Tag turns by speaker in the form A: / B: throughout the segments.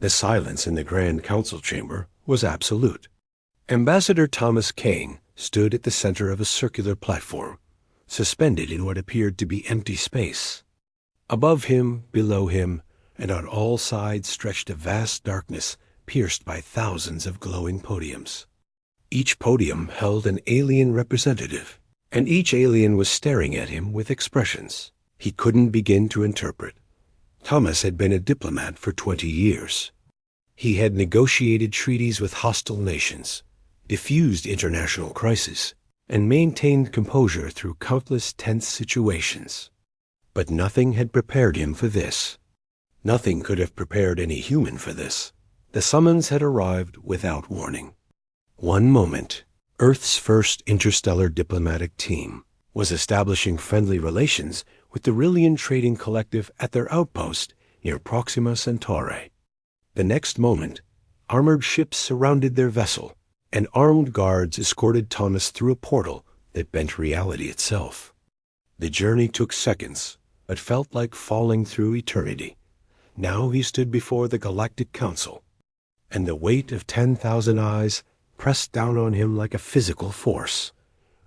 A: The silence in the Grand Council chamber was absolute. Ambassador Thomas Kane stood at the center of a circular platform, suspended in what appeared to be empty space. Above him, below him, and on all sides stretched a vast darkness pierced by thousands of glowing podiums. Each podium held an alien representative, and each alien was staring at him with expressions he couldn't begin to interpret. Thomas had been a diplomat for 20 years. He had negotiated treaties with hostile nations, diffused international crises, and maintained composure through countless tense situations. But nothing had prepared him for this. Nothing could have prepared any human for this. The summons had arrived without warning. One moment, Earth's first interstellar diplomatic team was establishing friendly relations with the Rillian Trading Collective at their outpost near Proxima Centauri. The next moment, armored ships surrounded their vessel, and armed guards escorted Thomas through a portal that bent reality itself. The journey took seconds, but felt like falling through eternity. Now he stood before the Galactic Council, and the weight of 10,000 eyes pressed down on him like a physical force.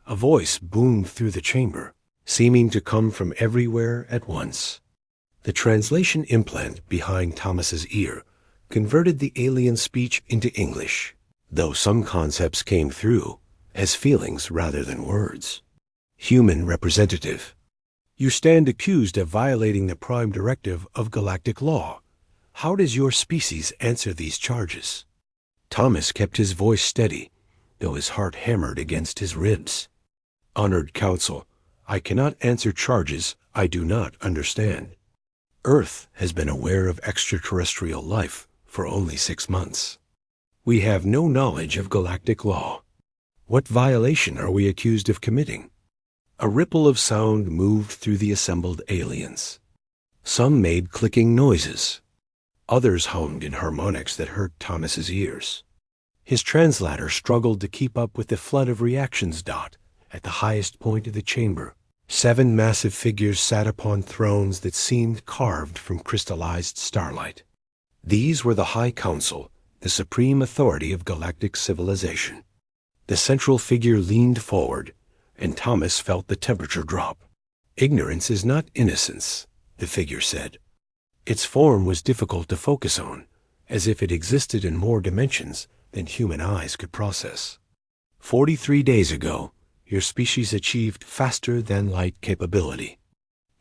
A: A voice boomed through the chamber, seeming to come from everywhere at once. The translation implant behind Thomas's ear converted the alien speech into English, though some concepts came through as feelings rather than words. Human representative. You stand accused of violating the prime directive of galactic law. How does your species answer these charges? Thomas kept his voice steady, though his heart hammered against his ribs. Honored Council, I cannot answer charges I do not understand. Earth has been aware of extraterrestrial life for only 6 months. We have no knowledge of galactic law. What violation are we accused of committing? A ripple of sound moved through the assembled aliens. Some made clicking noises. Others hummed in harmonics that hurt Thomas's ears. His translator struggled to keep up with the flood of reactions. At the highest point of the chamber, 7 massive figures sat upon thrones that seemed carved from crystallized starlight. These were the High Council, the supreme authority of galactic civilization. The central figure leaned forward, and Thomas felt the temperature drop. Ignorance is not innocence, the figure said. Its form was difficult to focus on, as if it existed in more dimensions than human eyes could process. 43 days ago, your species achieved faster-than-light capability.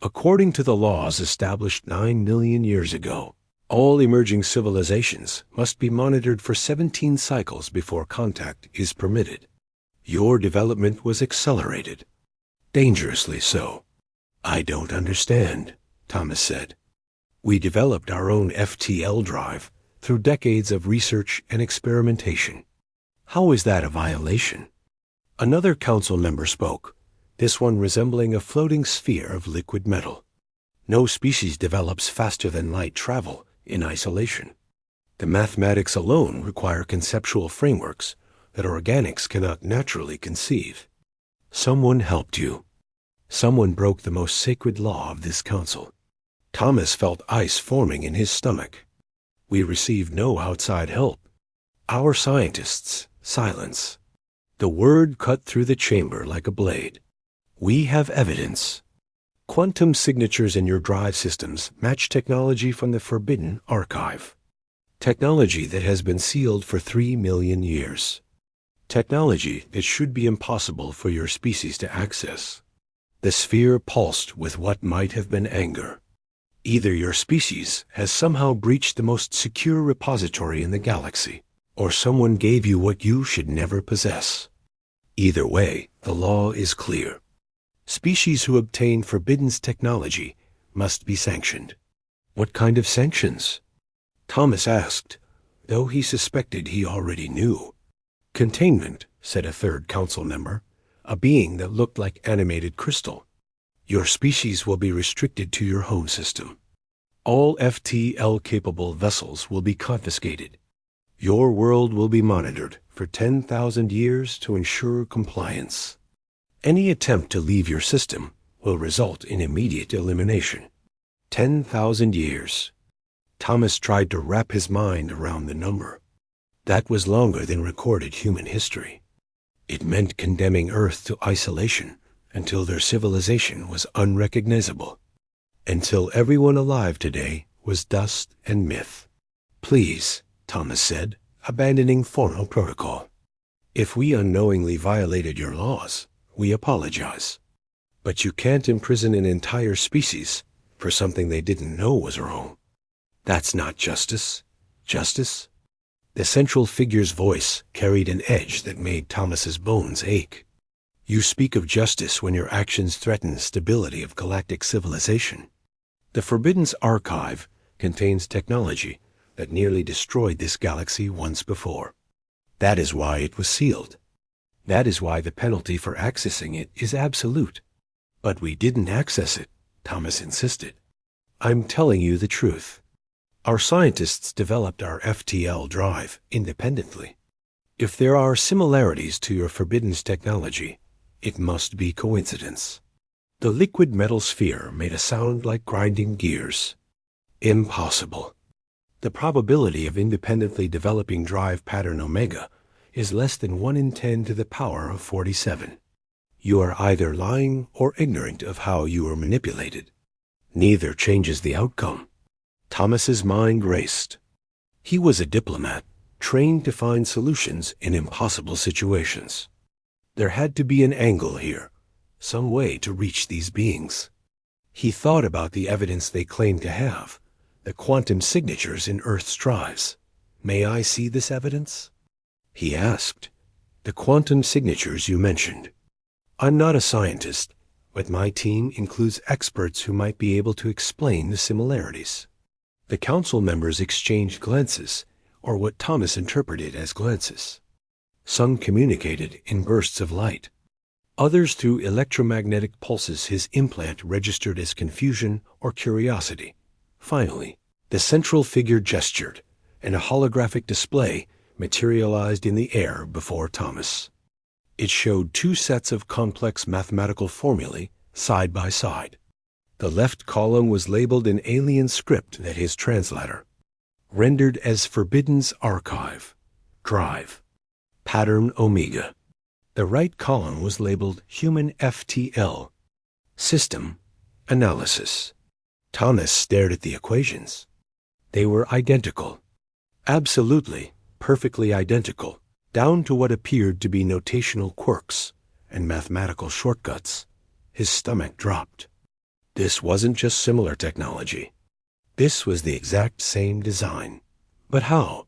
A: According to the laws established 9 million years ago, all emerging civilizations must be monitored for 17 cycles before contact is permitted. Your development was accelerated. Dangerously so. I don't understand, Thomas said. We developed our own FTL drive through decades of research and experimentation. How is that a violation? Another council member spoke, this one resembling a floating sphere of liquid metal. No species develops faster than light travel in isolation. The mathematics alone require conceptual frameworks that organics cannot naturally conceive. Someone helped you. Someone broke the most sacred law of this council. Thomas felt ice forming in his stomach. We received no outside help. Our scientists, silence. The word cut through the chamber like a blade. We have evidence. Quantum signatures in your drive systems match technology from the Forbidden Archive. Technology that has been sealed for 3 million years. Technology that should be impossible for your species to access. The sphere pulsed with what might have been anger. Either your species has somehow breached the most secure repository in the galaxy, or someone gave you what you should never possess. Either way, the law is clear. Species who obtain Forbidden's technology must be sanctioned. What kind of sanctions? Thomas asked, though he suspected he already knew. Containment, said a third council member, a being that looked like animated crystal. Your species will be restricted to your home system. All FTL-capable vessels will be confiscated. Your world will be monitored for 10,000 years to ensure compliance. Any attempt to leave your system will result in immediate elimination. 10,000 years. Thomas tried to wrap his mind around the number. That was longer than recorded human history. It meant condemning Earth to isolation until their civilization was unrecognizable, until everyone alive today was dust and myth. Please, Thomas said, abandoning formal protocol. If we unknowingly violated your laws, we apologize. But you can't imprison an entire species for something they didn't know was wrong. That's not justice. Justice? The central figure's voice carried an edge that made Thomas's bones ache. You speak of justice when your actions threaten stability of galactic civilization. The Forbidden's archive contains technology that nearly destroyed this galaxy once before. That is why it was sealed. That is why the penalty for accessing it is absolute. But we didn't access it, Thomas insisted. I'm telling you the truth. Our scientists developed our FTL drive independently. If there are similarities to your Forbidden's technology, it must be coincidence. The liquid metal sphere made a sound like grinding gears. Impossible. The probability of independently developing drive pattern omega is less than 1 in 10 to the power of 47. You are either lying or ignorant of how you were manipulated. Neither changes the outcome. Thomas's mind raced. He was a diplomat, trained to find solutions in impossible situations. There had to be an angle here, some way to reach these beings. He thought about the evidence they claimed to have, the quantum signatures in Earth's drives. May I see this evidence? He asked. The quantum signatures you mentioned. I'm not a scientist, but my team includes experts who might be able to explain the similarities. The council members exchanged glances, or what Thomas interpreted as glances. Some communicated in bursts of light. Others through electromagnetic pulses his implant registered as confusion or curiosity. Finally, the central figure gestured, and a holographic display materialized in the air before Thomas. It showed 2 sets of complex mathematical formulae side by side. The left column was labeled in alien script that his translator, rendered as Forbidden's archive, drive, pattern omega. The right column was labeled human FTL, system, analysis. Thomas stared at the equations. They were identical. Absolutely, perfectly identical, down to what appeared to be notational quirks and mathematical shortcuts. His stomach dropped. This wasn't just similar technology. This was the exact same design. But how?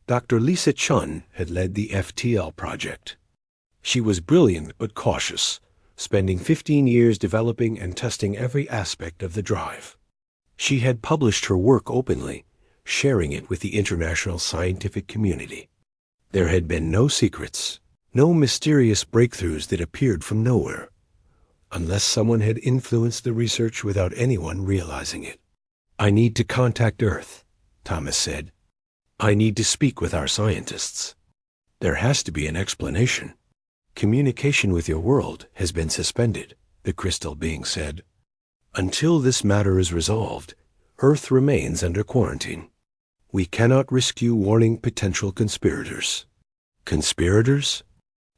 A: Dr. Lisa Chun had led the FTL project. She was brilliant but cautious, spending 15 years developing and testing every aspect of the drive. She had published her work openly, sharing it with the international scientific community. There had been no secrets, no mysterious breakthroughs that appeared from nowhere, unless someone had influenced the research without anyone realizing it. I need to contact Earth, Thomas said. I need to speak with our scientists. There has to be an explanation. Communication with your world has been suspended, the crystal being said. Until this matter is resolved, Earth remains under quarantine. We cannot risk you warning potential conspirators. Conspirators?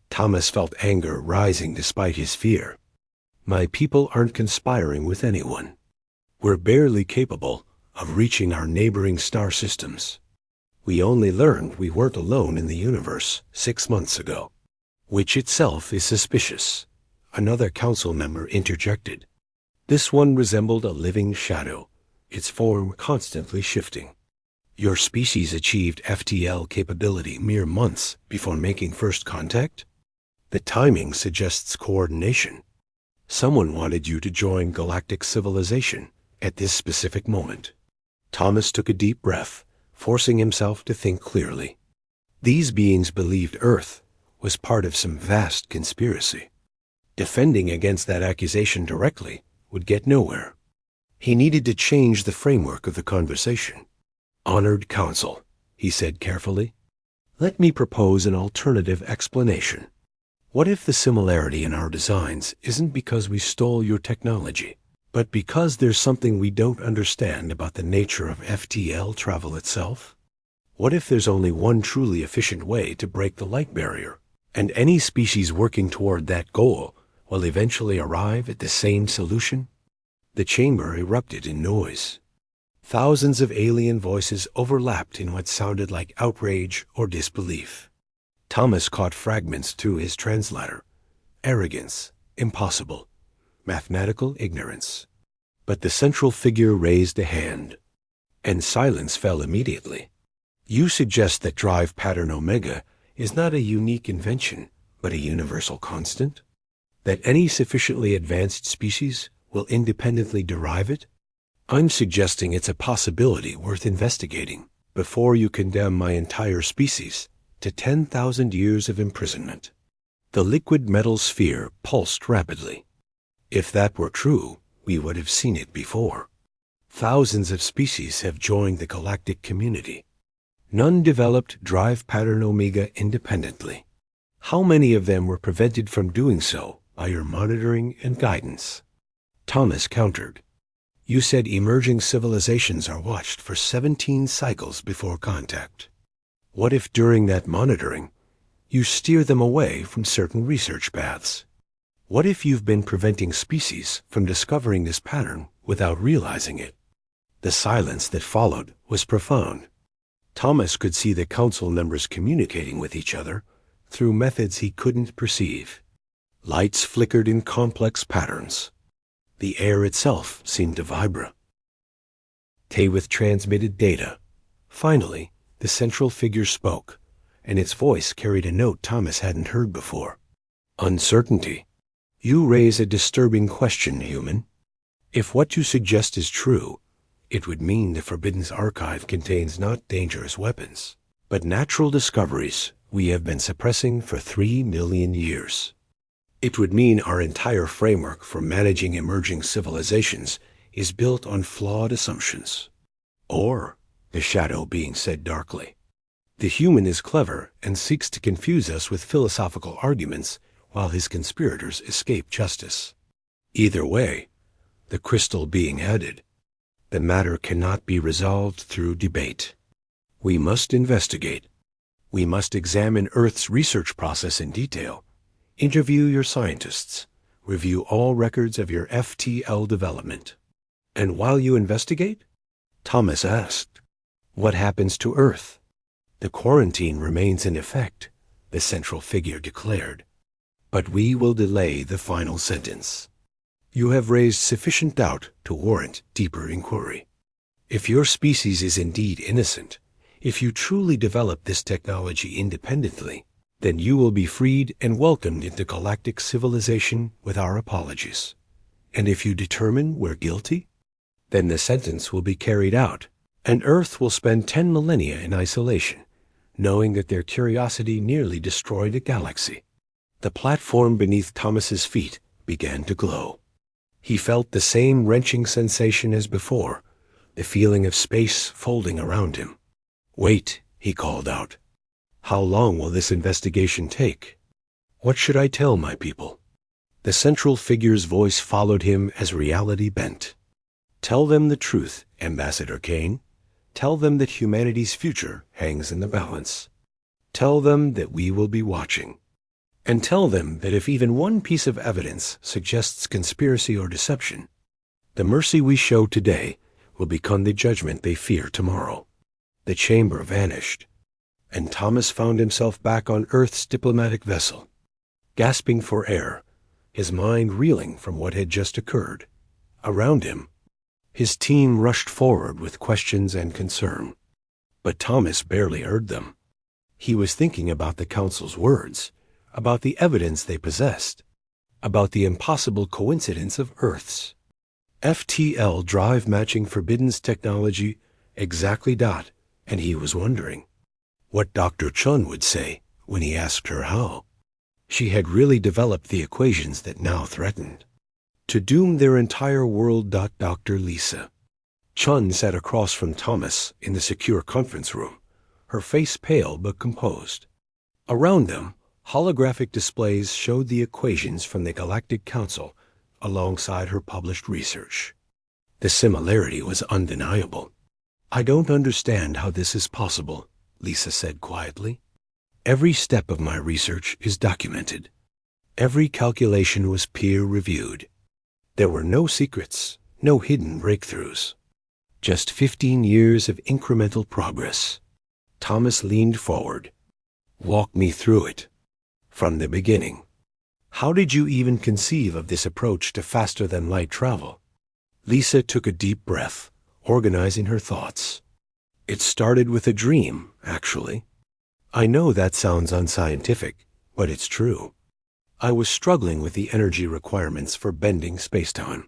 A: Thomas felt anger rising despite his fear. My people aren't conspiring with anyone. We're barely capable of reaching our neighboring star systems. We only learned we weren't alone in the universe 6 months ago, which itself is suspicious. Another council member interjected. This one resembled a living shadow, its form constantly shifting. Your species achieved FTL capability mere months before making first contact? The timing suggests coordination. Someone wanted you to join galactic civilization at this specific moment. Thomas took a deep breath, forcing himself to think clearly. These beings believed Earth was part of some vast conspiracy. Defending against that accusation directly would get nowhere. He needed to change the framework of the conversation. Honored Council, he said carefully, let me propose an alternative explanation. What if the similarity in our designs isn't because we stole your technology, But because there's something we don't understand about the nature of FTL travel itself? What if there's only one truly efficient way to break the light barrier, and any species working toward that goal will eventually arrive at the same solution? The chamber erupted in noise. Thousands of alien voices overlapped in what sounded like outrage or disbelief. Thomas caught fragments through his translator. Arrogance, impossible, mathematical ignorance. But the central figure raised a hand, and silence fell immediately. You suggest that drive pattern omega is not a unique invention, but a universal constant? That any sufficiently advanced species will independently derive it? I'm suggesting it's a possibility worth investigating before you condemn my entire species to 10,000 years of imprisonment. The liquid metal sphere pulsed rapidly. If that were true, we would have seen it before. Thousands of species have joined the galactic community. None developed drive pattern omega independently. How many of them were prevented from doing so by your monitoring and guidance? Thomas countered. You said emerging civilizations are watched for 17 cycles before contact. What if during that monitoring, you steer them away from certain research paths? What if you've been preventing species from discovering this pattern without realizing it? The silence that followed was profound. Thomas could see the council members communicating with each other through methods he couldn't perceive. Lights flickered in complex patterns. The air itself seemed to vibrate. Tawith transmitted data. Finally, the central figure spoke, and its voice carried a note Thomas hadn't heard before. Uncertainty. You raise a disturbing question, human. If what you suggest is true, it would mean the Forbidden's archive contains not dangerous weapons, but natural discoveries we have been suppressing for 3 million years. It would mean our entire framework for managing emerging civilizations is built on flawed assumptions. Or, the shadow being said darkly, the human is clever and seeks to confuse us with philosophical arguments while his conspirators escape justice. Either way, the crystal being headed, the matter cannot be resolved through debate. We must investigate. We must examine Earth's research process in detail, interview your scientists, review all records of your FTL development. And while you investigate, Thomas asked, what happens to Earth? The quarantine remains in effect, the central figure declared. But we will delay the final sentence. You have raised sufficient doubt to warrant deeper inquiry. If your species is indeed innocent, if you truly develop this technology independently, then you will be freed and welcomed into galactic civilization with our apologies. And if you determine we're guilty, then the sentence will be carried out, and Earth will spend 10 millennia in isolation, knowing that their curiosity nearly destroyed a galaxy. The platform beneath Thomas's feet began to glow. He felt the same wrenching sensation as before, the feeling of space folding around him. Wait, he called out. How long will this investigation take? What should I tell my people? The central figure's voice followed him as reality bent. Tell them the truth, Ambassador Kane. Tell them that humanity's future hangs in the balance. Tell them that we will be watching. And tell them that if even one piece of evidence suggests conspiracy or deception, the mercy we show today will become the judgment they fear tomorrow. The chamber vanished, and Thomas found himself back on Earth's diplomatic vessel, gasping for air, his mind reeling from what had just occurred. Around him, his team rushed forward with questions and concern, but Thomas barely heard them. He was thinking about the Council's words, about the evidence they possessed, about the impossible coincidence of Earths. FTL drive matching Forbidden's technology exactly dot, and he was wondering what Dr. Chun would say when he asked her how. She had really developed the equations that now threatened to doom their entire world. Dr. Lisa. Chun sat across from Thomas in the secure conference room, her face pale but composed. Around them, holographic displays showed the equations from the Galactic Council alongside her published research. The similarity was undeniable. "I don't understand how this is possible," Lisa said quietly. "Every step of my research is documented. Every calculation was peer-reviewed. There were no secrets, no hidden breakthroughs. Just 15 years of incremental progress." Thomas leaned forward. "Walk me through it. From the beginning. How did you even conceive of this approach to faster-than-light travel?" Lisa took a deep breath, organizing her thoughts. "It started with a dream, actually. I know that sounds unscientific, but it's true. I was struggling with the energy requirements for bending spacetime.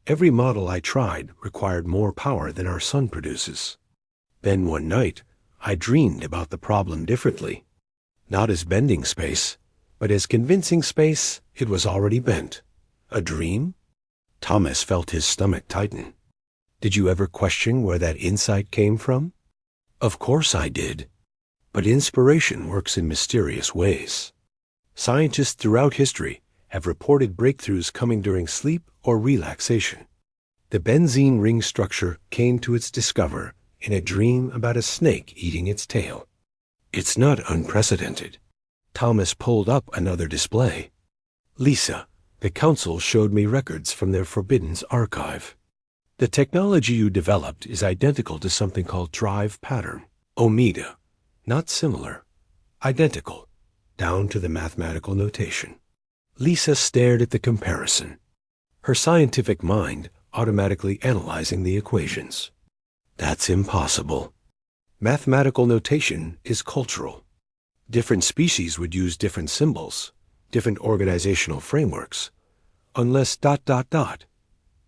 A: Every model I tried required more power than our sun produces. Then one night, I dreamed about the problem differently. Not as bending space, but as convincing space it was already bent. A dream?" Thomas felt his stomach tighten. "Did you ever question where that insight came from?" "Of course I did. But inspiration works in mysterious ways. Scientists throughout history have reported breakthroughs coming during sleep or relaxation. The benzene ring structure came to its discoverer in a dream about a snake eating its tail. It's not unprecedented." Thomas pulled up another display. "Lisa, the Council showed me records from their Forbidden archive. The technology you developed is identical to something called drive pattern, Omega. Not similar, identical, down to the mathematical notation." Lisa stared at the comparison, her scientific mind automatically analyzing the equations. "That's impossible. Mathematical notation is cultural. Different species would use different symbols, different organizational frameworks. Unless ...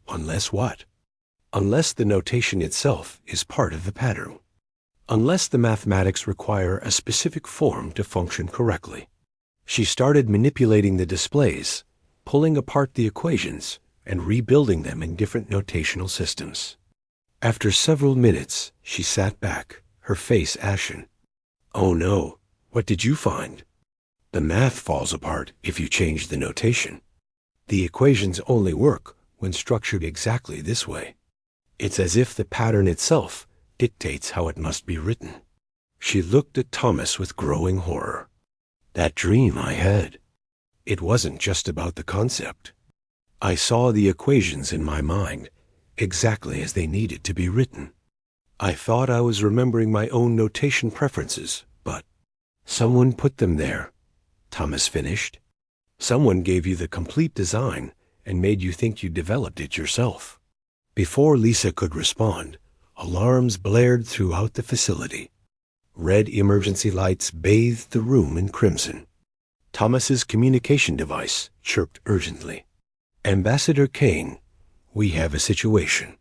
A: Unless what? Unless the notation itself is part of the pattern. Unless the mathematics require a specific form to function correctly." She started manipulating the displays, pulling apart the equations, and rebuilding them in different notational systems. After several minutes, she sat back, her face ashen. "Oh no, what did you find?" "The math falls apart if you change the notation. The equations only work when structured exactly this way. It's as if the pattern itself dictates how it must be written." She looked at Thomas with growing horror. "That dream I had, it wasn't just about the concept. I saw the equations in my mind exactly as they needed to be written. I thought I was remembering my own notation preferences, but someone put them there," Thomas finished. "Someone gave you the complete design and made you think you developed it yourself." Before Lisa could respond, alarms blared throughout the facility. Red emergency lights bathed the room in crimson. Thomas's communication device chirped urgently. "Ambassador Kane, we have a situation."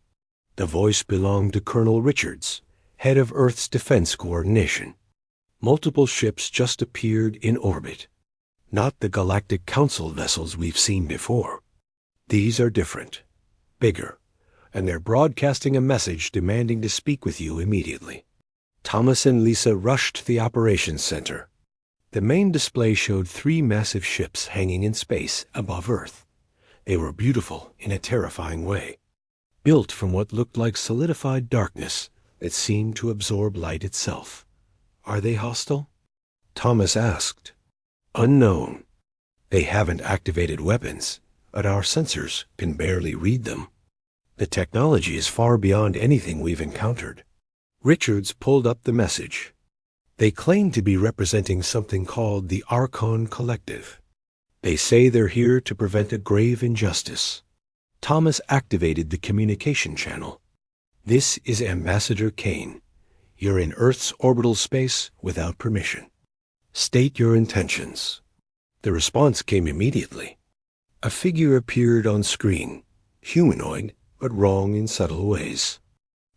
A: The voice belonged to Colonel Richards, head of Earth's Defense Coordination. "Multiple ships just appeared in orbit. Not the Galactic Council vessels we've seen before. These are different, bigger, and they're broadcasting a message demanding to speak with you immediately." Thomas and Lisa rushed to the operations center. The main display showed 3 massive ships hanging in space above Earth. They were beautiful in a terrifying way, built from what looked like solidified darkness that seemed to absorb light itself. "Are they hostile?" Thomas asked. "Unknown. They haven't activated weapons, but our sensors can barely read them. The technology is far beyond anything we've encountered." Richards pulled up the message. "They claim to be representing something called the Archon Collective. They say they're here to prevent a grave injustice." Thomas activated the communication channel. "This is Ambassador Kane. You're in Earth's orbital space without permission. State your intentions." The response came immediately. A figure appeared on screen, humanoid, but wrong in subtle ways.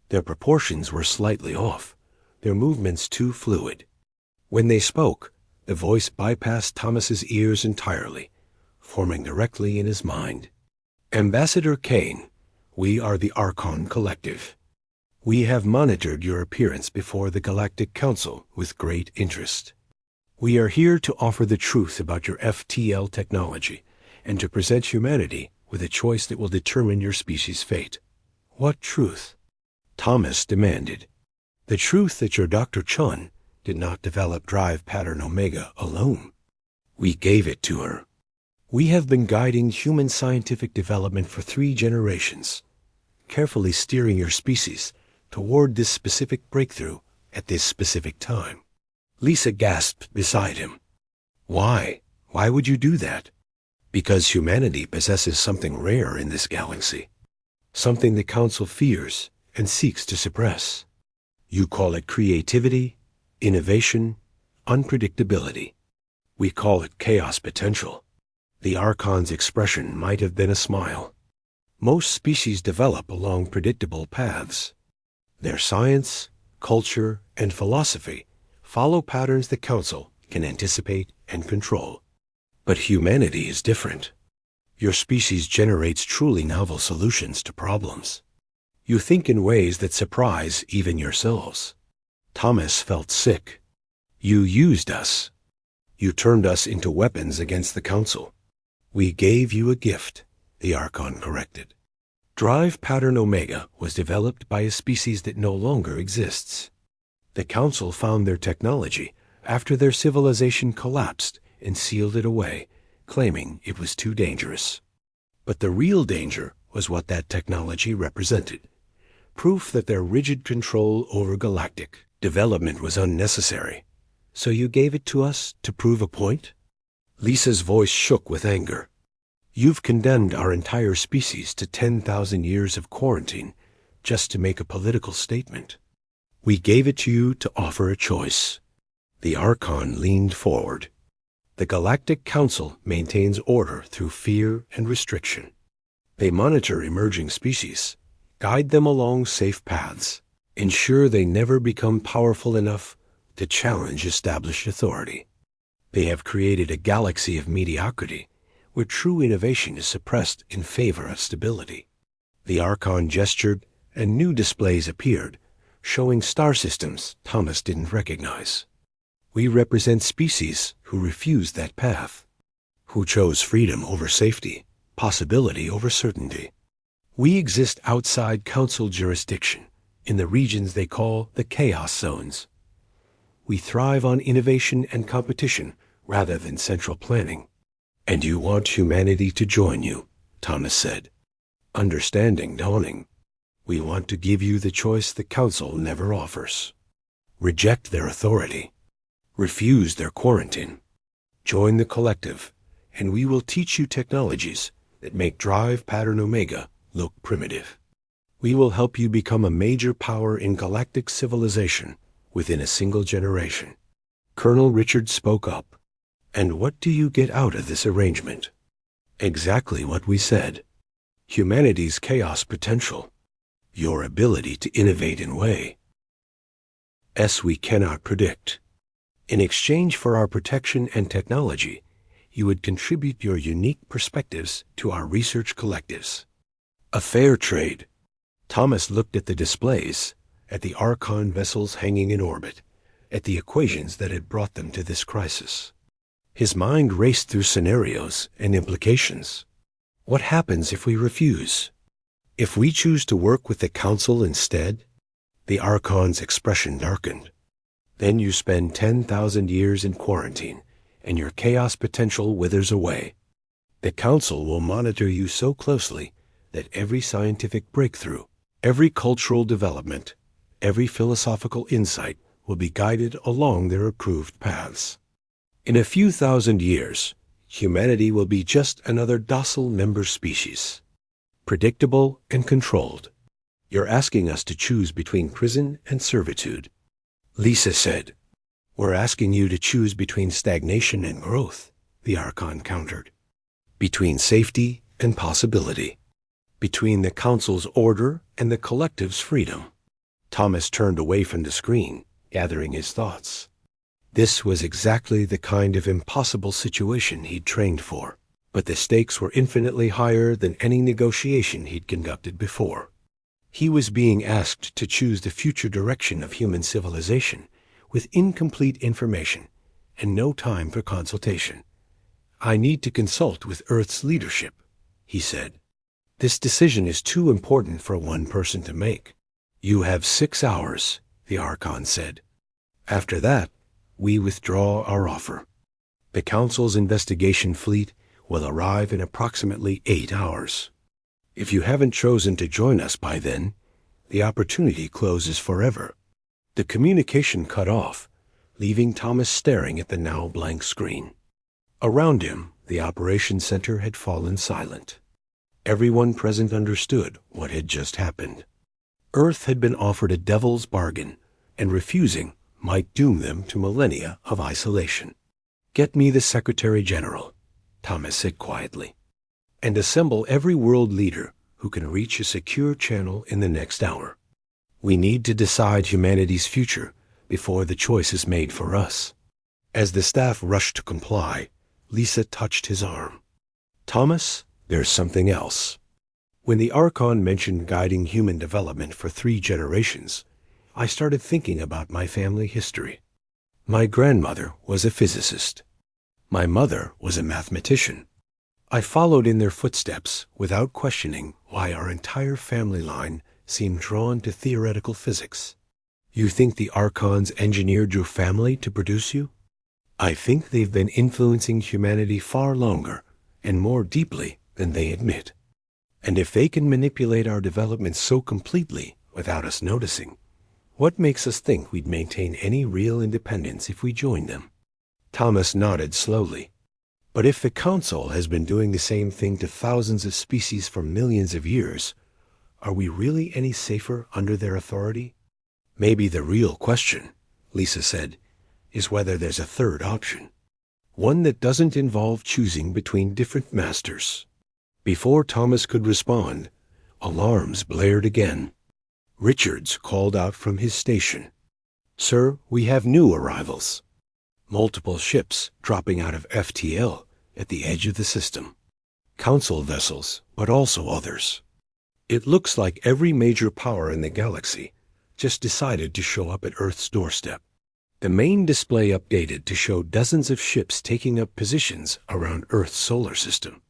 A: Their proportions were slightly off, their movements too fluid. When they spoke, the voice bypassed Thomas's ears entirely, forming directly in his mind. "Ambassador Kane, we are the Archon Collective. We have monitored your appearance before the Galactic Council with great interest. We are here to offer the truth about your FTL technology and to present humanity with a choice that will determine your species' fate. What truth? Thomas demanded. The truth that your Dr. Chun did not develop drive pattern Omega alone. We gave it to her. We have been guiding human scientific development for 3 generations, carefully steering your species toward this specific breakthrough at this specific time. Lisa gasped beside him. Why? Why would you do that? Because humanity possesses something rare in this galaxy, something the Council fears and seeks to suppress. You call it creativity, innovation, unpredictability. We call it chaos potential. The Archon's expression might have been a smile. Most species develop along predictable paths. Their science, culture, and philosophy follow patterns the Council can anticipate and control. But humanity is different. Your species generates truly novel solutions to problems. You think in ways that surprise even yourselves. Thomas felt sick. You used us. You turned us into weapons against the Council. We gave you a gift, the Archon corrected. Drive pattern Omega was developed by a species that no longer exists. The Council found their technology after their civilization collapsed and sealed it away, claiming it was too dangerous. But the real danger was what that technology represented. Proof that their rigid control over galactic development was unnecessary. So you gave it to us to prove a point? Lisa's voice shook with anger. You've condemned our entire species to 10,000 years of quarantine just to make a political statement. We gave it to you to offer a choice. The Archon leaned forward. The Galactic Council maintains order through fear and restriction. They monitor emerging species, guide them along safe paths, ensure they never become powerful enough to challenge established authority. They have created a galaxy of mediocrity where true innovation is suppressed in favor of stability. The Archon gestured, and new displays appeared, showing star systems Thomas didn't recognize. We represent species who refused that path, who chose freedom over safety, possibility over certainty. We exist outside Council jurisdiction, in the regions they call the Chaos Zones. We thrive on innovation and competition rather than central planning. And you want humanity to join you, Thomas said. Understanding dawning. We want to give you the choice the Council never offers. Reject their authority. Refuse their quarantine. Join the collective, and we will teach you technologies that make drive pattern Omega look primitive. We will help you become a major power in galactic civilization within a single generation. Colonel Richard spoke up. And what do you get out of this arrangement? Exactly what we said. Humanity's chaos potential. Your ability to innovate in ways we cannot predict. In exchange for our protection and technology, you would contribute your unique perspectives to our research collectives. A fair trade. Thomas looked at the displays, at the Archon vessels hanging in orbit, at the equations that had brought them to this crisis. His mind raced through scenarios and implications. What happens if we refuse? If we choose to work with the Council instead? The Archon's expression darkened. Then you spend 10,000 years in quarantine, and your chaos potential withers away. The Council will monitor you so closely that every scientific breakthrough, every cultural development, every philosophical insight will be guided along their approved paths. In a few thousand years, humanity will be just another docile member species, predictable and controlled. You're asking us to choose between prison and servitude. Lisa said. We're asking you to choose between stagnation and growth, the Archon countered. Between safety and possibility. Between the Council's order and the collective's freedom. Thomas turned away from the screen, gathering his thoughts. This was exactly the kind of impossible situation he'd trained for, but the stakes were infinitely higher than any negotiation he'd conducted before. He was being asked to choose the future direction of human civilization with incomplete information and no time for consultation. I need to consult with Earth's leadership, he said. "This decision is too important for one person to make." "You have 6 hours," the Archon said. "After that, we withdraw our offer. The Council's investigation fleet will arrive in approximately 8 hours. If you haven't chosen to join us by then, the opportunity closes forever." The communication cut off, leaving Thomas staring at the now blank screen. Around him, the operations center had fallen silent. Everyone present understood what had just happened. Earth had been offered a devil's bargain, and refusing might doom them to millennia of isolation. "Get me the Secretary General," Thomas said quietly, "and assemble every world leader who can reach a secure channel in the next hour. We need to decide humanity's future before the choice is made for us." As the staff rushed to comply, Lisa touched his arm. "Thomas, there's something else." When the Archon mentioned guiding human development for 3 generations, I started thinking about my family history. My grandmother was a physicist. My mother was a mathematician. I followed in their footsteps without questioning why our entire family line seemed drawn to theoretical physics. "You think the Archons engineered your family to produce you?" "I think they've been influencing humanity far longer and more deeply than they admit. And if they can manipulate our development so completely without us noticing, what makes us think we'd maintain any real independence if we joined them?" Thomas nodded slowly. "But if the Council has been doing the same thing to thousands of species for millions of years, are we really any safer under their authority?" "Maybe the real question," Lisa said, "is whether there's a third option. One that doesn't involve choosing between different masters." Before Thomas could respond, alarms blared again. Richards called out from his station. "Sir, we have new arrivals." Multiple ships dropping out of FTL at the edge of the system. Council vessels, but also others. It looks like every major power in the galaxy just decided to show up at Earth's doorstep. The main display updated to show dozens of ships taking up positions around Earth's solar system.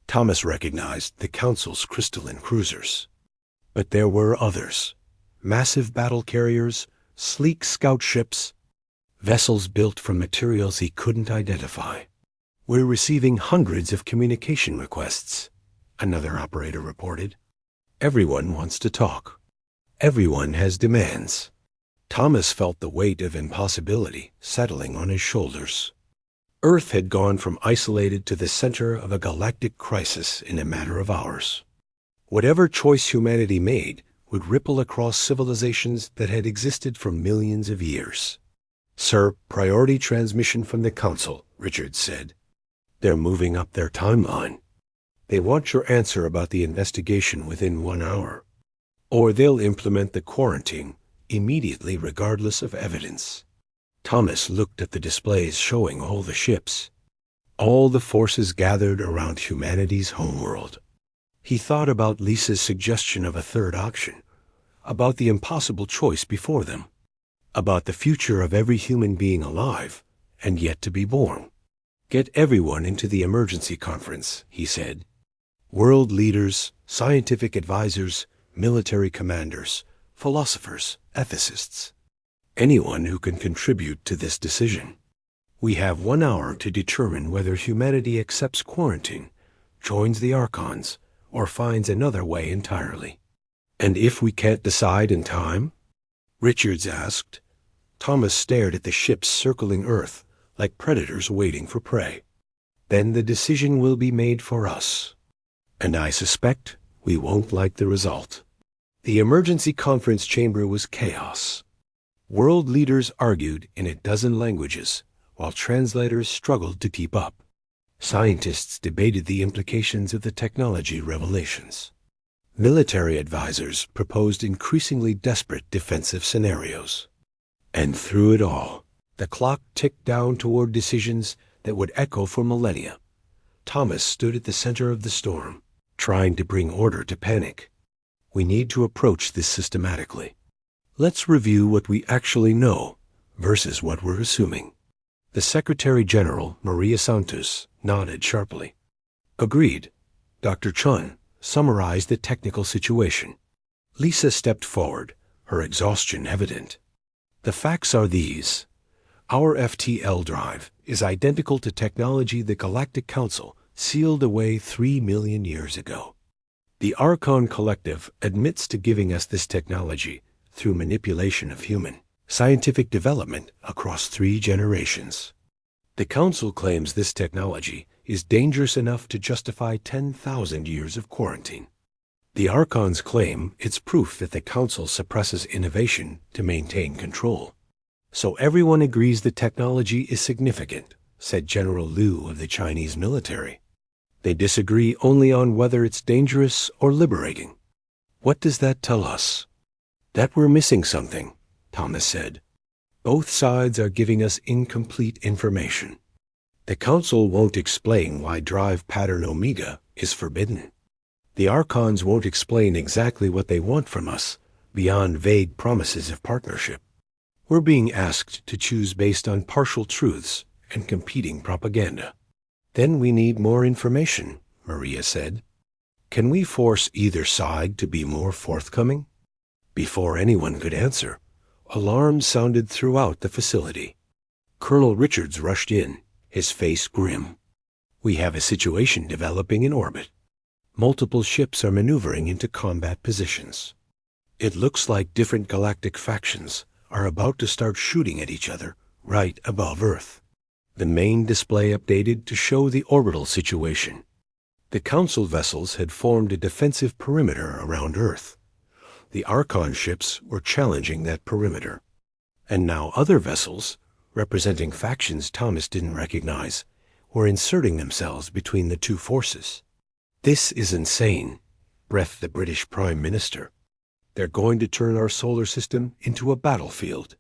A: Thomas recognized the Council's crystalline cruisers. But there were others. Massive battle carriers, sleek scout ships, vessels built from materials he couldn't identify. "We're receiving hundreds of communication requests," another operator reported. "Everyone wants to talk. Everyone has demands." Thomas felt the weight of impossibility settling on his shoulders. Earth had gone from isolated to the center of a galactic crisis in a matter of hours. Whatever choice humanity made would ripple across civilizations that had existed for millions of years. "Sir, priority transmission from the Council," Richards said. "They're moving up their timeline. They want your answer about the investigation within 1 hour. Or they'll implement the quarantine immediately regardless of evidence." Thomas looked at the displays showing all the ships, all the forces gathered around humanity's homeworld. He thought about Lisa's suggestion of a third option, about the impossible choice before them, about the future of every human being alive and yet to be born. "Get everyone into the emergency conference," he said. "World leaders, scientific advisors, military commanders, philosophers, ethicists. Anyone who can contribute to this decision. We have 1 hour to determine whether humanity accepts quarantine, joins the Archons, or finds another way entirely." "And if we can't decide in time?" Richards asked. Thomas stared at the ships circling Earth like predators waiting for prey. "Then the decision will be made for us. And I suspect we won't like the result." The emergency conference chamber was chaos. World leaders argued in a dozen languages, while translators struggled to keep up. Scientists debated the implications of the technology revelations. Military advisors proposed increasingly desperate defensive scenarios. And through it all, the clock ticked down toward decisions that would echo for millennia. Thomas stood at the center of the storm, trying to bring order to panic. We need to approach this systematically. Let's review what we actually know versus what we're assuming. The Secretary General, Maria Santos, nodded sharply. "Agreed. Dr. Chun summarized the technical situation. Lisa stepped forward, her exhaustion evident. The facts are these. Our FTL drive is identical to technology the Galactic Council sealed away 3 million years ago. The Archon Collective admits to giving us this technology through manipulation of human scientific development across 3 generations. The Council claims this technology is dangerous enough to justify 10,000 years of quarantine. The Archons claim it's proof that the Council suppresses innovation to maintain control. So everyone agrees the technology is significant, said General Liu of the Chinese military. They disagree only on whether it's dangerous or liberating. What does that tell us? That we're missing something, Thomas said. Both sides are giving us incomplete information. The Council won't explain why drive pattern Omega is forbidden. The Archons won't explain exactly what they want from us, beyond vague promises of partnership. We're being asked to choose based on partial truths and competing propaganda. Then we need more information, Maria said. Can we force either side to be more forthcoming? Before anyone could answer, alarms sounded throughout the facility. Colonel Richards rushed in, his face grim. We have a situation developing in orbit. Multiple ships are maneuvering into combat positions. It looks like different galactic factions are about to start shooting at each other right above Earth. The main display updated to show the orbital situation. The Council vessels had formed a defensive perimeter around Earth. The Archon ships were challenging that perimeter. And now other vessels, representing factions Thomas didn't recognize, were inserting themselves between the 2 forces. This is insane, breathed the British Prime Minister. They're going to turn our solar system into a battlefield.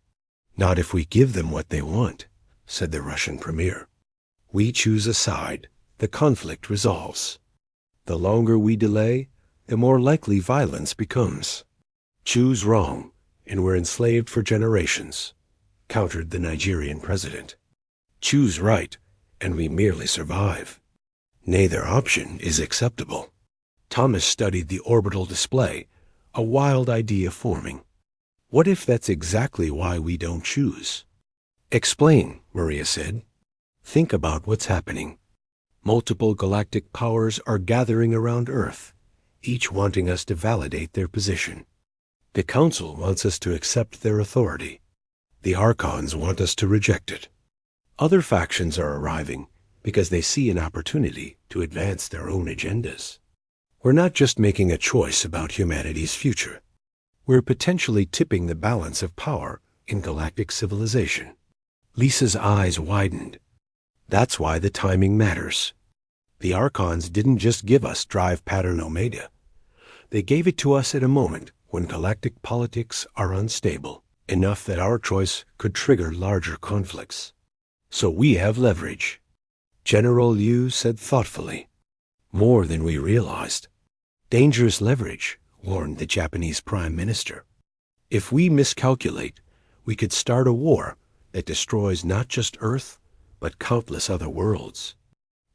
A: Not if we give them what they want, said the Russian Premier. We choose a side, the conflict resolves. The longer we delay, the more likely violence becomes. Choose wrong, and we're enslaved for generations, countered the Nigerian president. Choose right, and we merely survive. Neither option is acceptable. Thomas studied the orbital display, a wild idea forming. What if that's exactly why we don't choose? Explain, Maria said. Think about what's happening. Multiple galactic powers are gathering around Earth, each wanting us to validate their position. The Council wants us to accept their authority. The Archons want us to reject it. Other factions are arriving because they see an opportunity to advance their own agendas. We're not just making a choice about humanity's future. We're potentially tipping the balance of power in galactic civilization. Lisa's eyes widened. That's why the timing matters. The Archons didn't just give us drive pattern Omega. They gave it to us at a moment when galactic politics are unstable, enough that our choice could trigger larger conflicts. So we have leverage. General Liu said thoughtfully. More than we realized. Dangerous leverage, warned the Japanese Prime Minister. If we miscalculate, we could start a war that destroys not just Earth, but countless other worlds.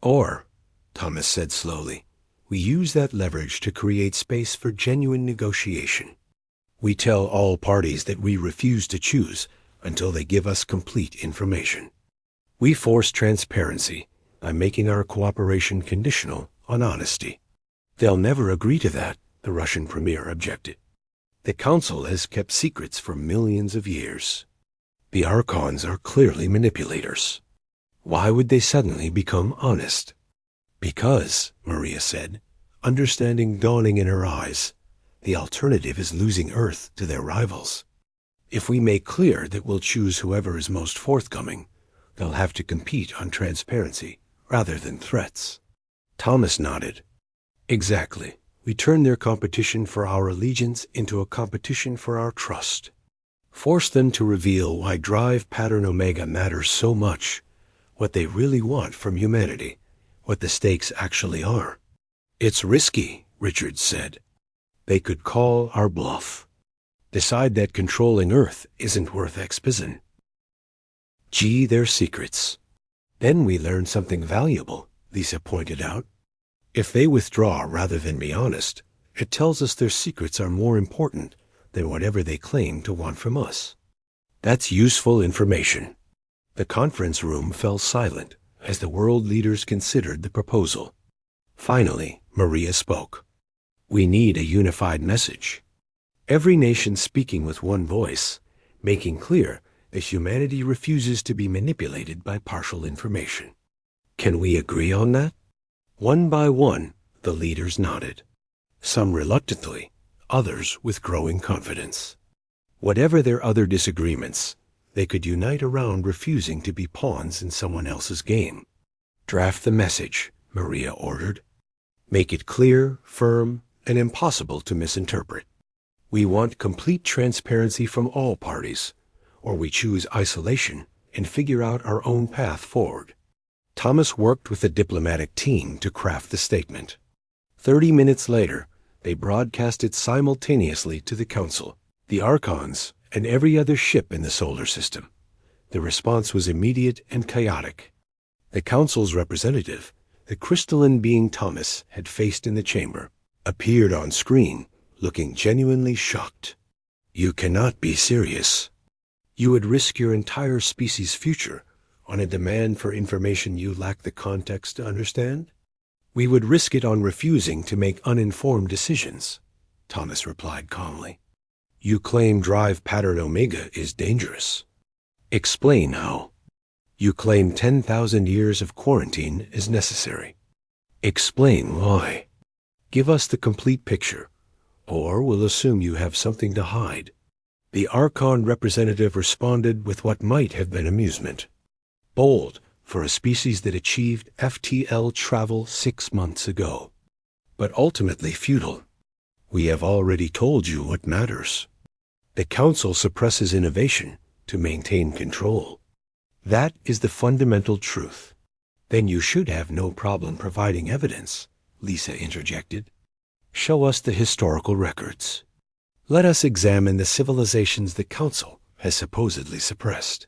A: Or, Thomas said slowly, we use that leverage to create space for genuine negotiation. We tell all parties that we refuse to choose until they give us complete information. We force transparency by making our cooperation conditional on honesty. They'll never agree to that, the Russian premier objected. The Council has kept secrets for millions of years. The Archons are clearly manipulators. Why would they suddenly become honest? Because, Maria said, understanding dawning in her eyes, the alternative is losing Earth to their rivals. If we make clear that we'll choose whoever is most forthcoming, they'll have to compete on transparency rather than threats. Thomas nodded. Exactly. We turn their competition for our allegiance into a competition for our trust. Force them to reveal why drive pattern Omega matters so much, what they really want from humanity, what the stakes actually are. It's risky, Richards said. They could call our bluff. Decide that controlling Earth isn't worth exposition. Gee, their secrets. Then we learn something valuable, Lisa pointed out. If they withdraw rather than be honest, it tells us their secrets are more important than whatever they claim to want from us. That's useful information. The conference room fell silent as the world leaders considered the proposal. Finally, Maria spoke. We need a unified message. Every nation speaking with one voice, making clear that humanity refuses to be manipulated by partial information. Can we agree on that? One by one, the leaders nodded. Some reluctantly, others with growing confidence. Whatever their other disagreements, they could unite around refusing to be pawns in someone else's game. Draft the message, Maria ordered. Make it clear, firm, and impossible to misinterpret. We want complete transparency from all parties, or we choose isolation and figure out our own path forward. Thomas worked with the diplomatic team to craft the statement. 30 minutes later, they broadcast it simultaneously to the Council, the Archons, and every other ship in the solar system. The response was immediate and chaotic. The Council's representative, the crystalline being Thomas had faced in the chamber, appeared on screen, looking genuinely shocked. You cannot be serious. You would risk your entire species' future on a demand for information you lack the context to understand? We would risk it on refusing to make uninformed decisions, Thomas replied calmly. You claim drive pattern Omega is dangerous. Explain how. You claim 10,000 years of quarantine is necessary. Explain why. Give us the complete picture, or we'll assume you have something to hide. The Archon representative responded with what might have been amusement. Bold for a species that achieved FTL travel 6 months ago, but ultimately futile. We have already told you what matters. The Council suppresses innovation to maintain control. That is the fundamental truth. Then you should have no problem providing evidence, Lisa interjected. Show us the historical records. Let us examine the civilizations the Council has supposedly suppressed.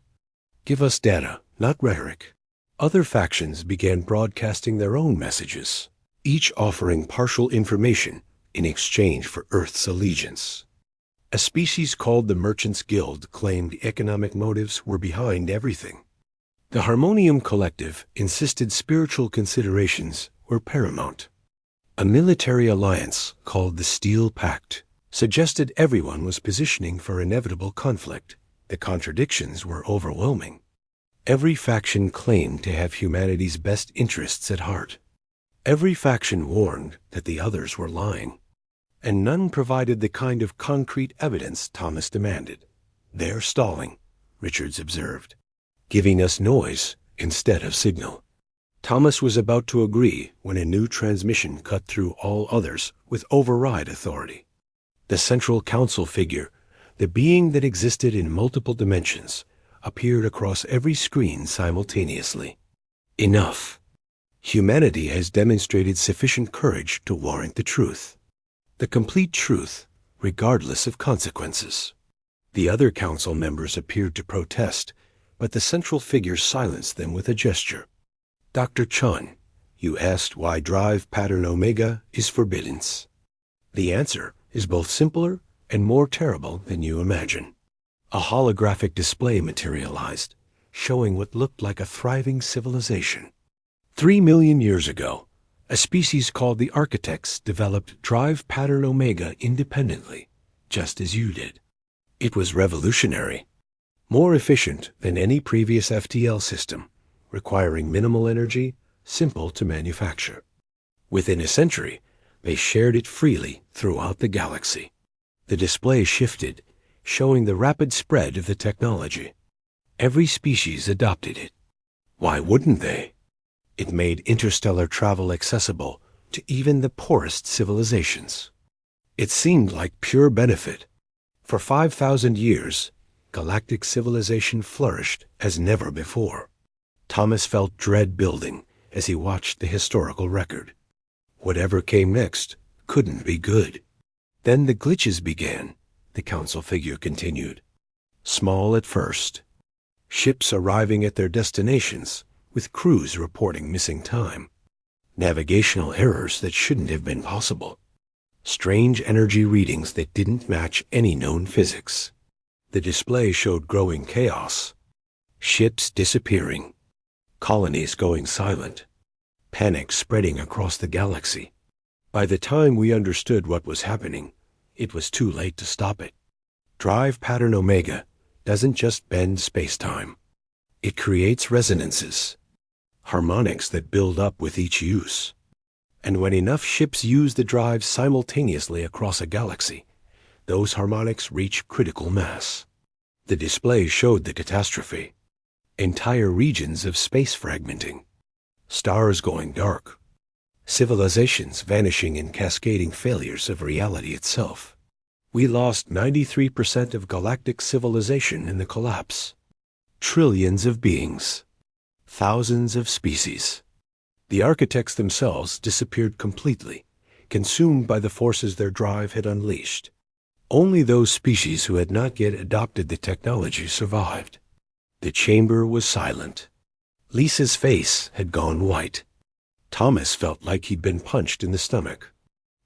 A: Give us data, not rhetoric. Other factions began broadcasting their own messages, each offering partial information in exchange for Earth's allegiance. A species called the Merchants Guild claimed economic motives were behind everything. The Harmonium Collective insisted spiritual considerations were paramount. A military alliance called the Steel Pact suggested everyone was positioning for inevitable conflict. The contradictions were overwhelming. Every faction claimed to have humanity's best interests at heart. Every faction warned that the others were lying. And none provided the kind of concrete evidence Thomas demanded. They're stalling, Richards observed, giving us noise instead of signal. Thomas was about to agree when a new transmission cut through all others with override authority. The central council figure, the being that existed in multiple dimensions, appeared across every screen simultaneously. Enough. Humanity has demonstrated sufficient courage to warrant the truth. The complete truth, regardless of consequences. The other council members appeared to protest, but the central figure silenced them with a gesture. Dr. Chun, you asked why drive pattern Omega is forbidden. The answer is both simpler and more terrible than you imagine. A holographic display materialized, showing what looked like a thriving civilization. 3 million years ago, a species called the Architects developed drive pattern Omega independently, just as you did. It was revolutionary, more efficient than any previous FTL system, requiring minimal energy, simple to manufacture. Within a century, they shared it freely throughout the galaxy. The display shifted, showing the rapid spread of the technology. Every species adopted it. Why wouldn't they? It made interstellar travel accessible to even the poorest civilizations. It seemed like pure benefit. For 5,000 years, galactic civilization flourished as never before. Thomas felt dread building as he watched the historical record. Whatever came next couldn't be good. Then the glitches began, the council figure continued. Small at first. Ships arriving at their destinations, with crews reporting missing time. Navigational errors that shouldn't have been possible. Strange energy readings that didn't match any known physics. The display showed growing chaos. Ships disappearing. Colonies going silent. Panic spreading across the galaxy. By the time we understood what was happening, it was too late to stop it. Drive pattern Omega doesn't just bend space-time. It creates resonances, harmonics that build up with each use. And when enough ships use the drive simultaneously across a galaxy, those harmonics reach critical mass. The display showed the catastrophe. Entire regions of space fragmenting. Stars going dark. Civilizations vanishing in cascading failures of reality itself. We lost 93% of galactic civilization in the collapse. Trillions of beings. Thousands of species. The architects themselves disappeared completely, consumed by the forces their drive had unleashed. Only those species who had not yet adopted the technology survived. The chamber was silent. Lisa's face had gone white. Thomas felt like he'd been punched in the stomach.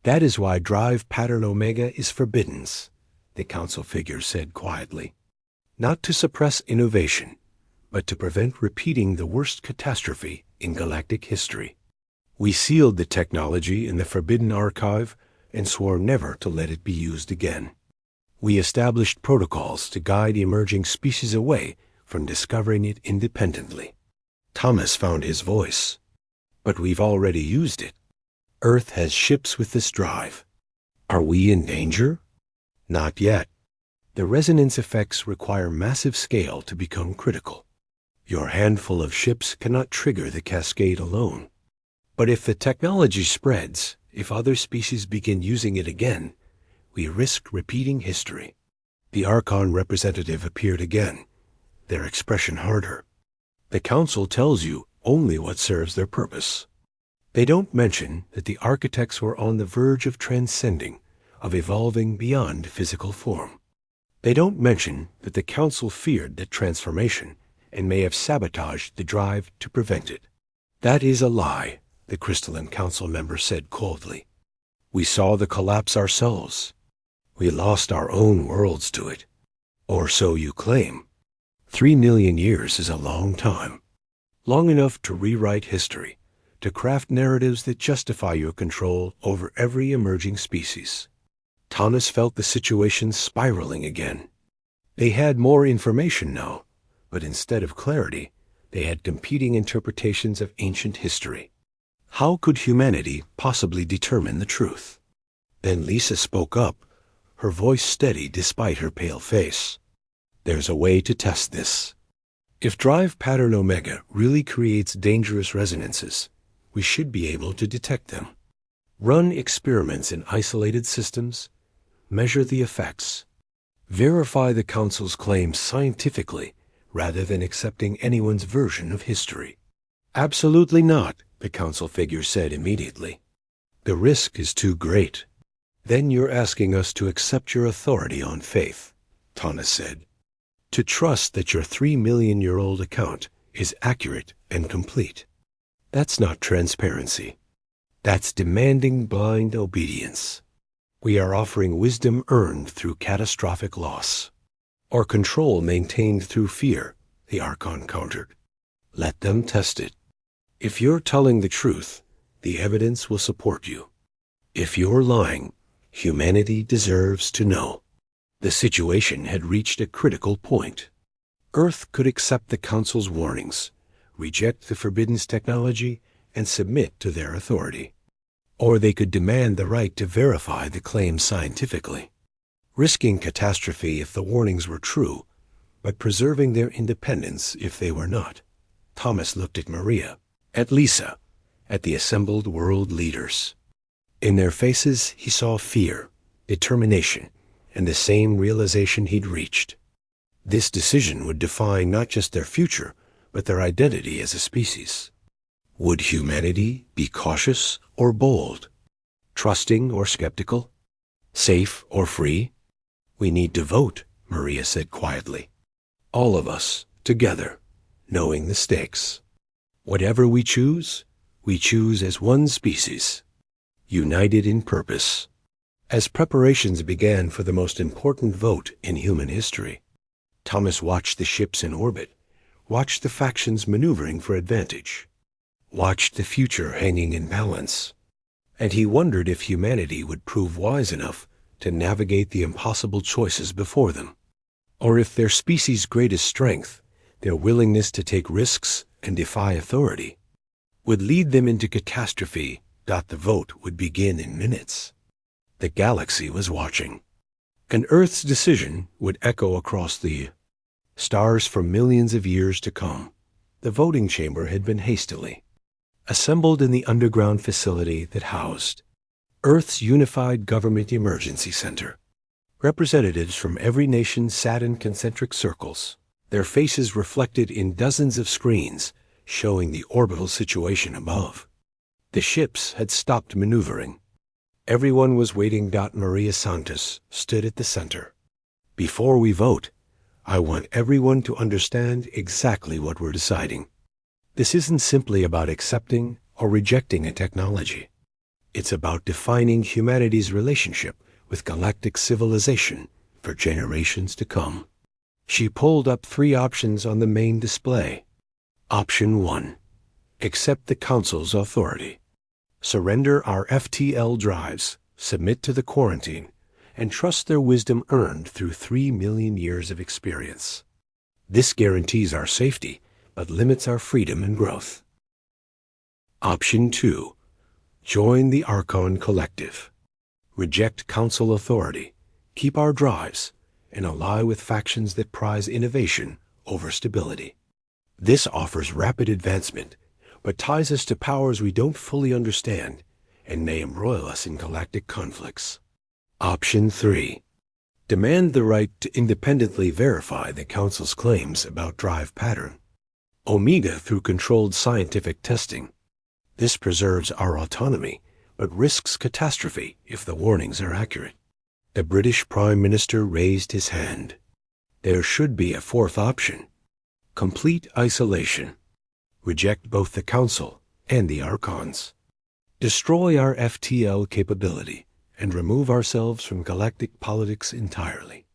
A: That is why drive pattern Omega is forbidden, the council figure said quietly. Not to suppress innovation, but to prevent repeating the worst catastrophe in galactic history. We sealed the technology in the Forbidden Archive and swore never to let it be used again. We established protocols to guide emerging species away from discovering it independently. Thomas found his voice. But we've already used it. Earth has ships with this drive. Are we in danger? Not yet. The resonance effects require massive scale to become critical. Your handful of ships cannot trigger the cascade alone. But if the technology spreads, if other species begin using it again, we risk repeating history. The Archon representative appeared again, their expression harder. The Council tells you only what serves their purpose. They don't mention that the architects were on the verge of transcending, of evolving beyond physical form. They don't mention that the Council feared that transformation and may have sabotaged the drive to prevent it. That is a lie, the Crystalline Council member said coldly. We saw the collapse ourselves. We lost our own worlds to it. Or so you claim. 3 million years is a long time. Long enough to rewrite history, to craft narratives that justify your control over every emerging species. Thomas felt the situation spiraling again. They had more information now, but instead of clarity, they had competing interpretations of ancient history. How could humanity possibly determine the truth? Then Lisa spoke up, her voice steady despite her pale face. There's a way to test this. If drive pattern Omega really creates dangerous resonances, we should be able to detect them. Run experiments in isolated systems, measure the effects, verify the Council's claims scientifically rather than accepting anyone's version of history. Absolutely not, the Council figure said immediately. The risk is too great. Then you're asking us to accept your authority on faith, Thomas said. To trust that your 3-million-year-old account is accurate and complete. That's not transparency. That's demanding blind obedience. We are offering wisdom earned through catastrophic loss, or control maintained through fear, the Archon countered. Let them test it. If you're telling the truth, the evidence will support you. If you're lying, humanity deserves to know. The situation had reached a critical point. Earth could accept the Council's warnings, reject the Forbidden's technology, and submit to their authority. Or they could demand the right to verify the claims scientifically, risking catastrophe if the warnings were true, but preserving their independence if they were not. Thomas looked at Maria, at Lisa, at the assembled world leaders. In their faces he saw fear, determination, and the same realization he'd reached. This decision would define not just their future, but their identity as a species. Would humanity be cautious or bold? Trusting or skeptical? Safe or free? We need to vote, Maria said quietly. All of us, together, knowing the stakes. Whatever we choose, We choose as one species, united in purpose. As preparations began for the most important vote in human history, Thomas watched the ships in orbit, watched the factions maneuvering for advantage, watched the future hanging in balance, and he wondered if humanity would prove wise enough to navigate the impossible choices before them, or if their species' greatest strength, their willingness to take risks and defy authority, would lead them into catastrophe. The vote would begin in minutes. The galaxy was watching, and Earth's decision would echo across the stars for millions of years to come. The voting chamber had been hastily assembled in the underground facility that housed Earth's Unified Government Emergency Center. Representatives from every nation sat in concentric circles, their faces reflected in dozens of screens showing the orbital situation above. The ships had stopped maneuvering. Everyone was waiting. Maria Santos stood at the center. Before we vote, I want everyone to understand exactly what we're deciding. This isn't simply about accepting or rejecting a technology. It's about defining humanity's relationship with galactic civilization for generations to come. She pulled up 3 options on the main display. Option 1. Accept the Council's authority. Surrender our FTL drives, submit to the quarantine, and trust their wisdom earned through 3 million years of experience. This guarantees our safety, but limits our freedom and growth. Option 2. Join the Archon Collective. Reject Council authority, keep our drives, and ally with factions that prize innovation over stability. This offers rapid advancement, but ties us to powers we don't fully understand and may embroil us in galactic conflicts. Option 3. Demand the right to independently verify the Council's claims about drive pattern. Omega through controlled scientific testing. This preserves our autonomy, but risks catastrophe if the warnings are accurate. The British Prime Minister raised his hand. There should be a 4th option. Complete isolation. Reject both the Council and the Archons. Destroy our FTL capability and remove ourselves from galactic politics entirely.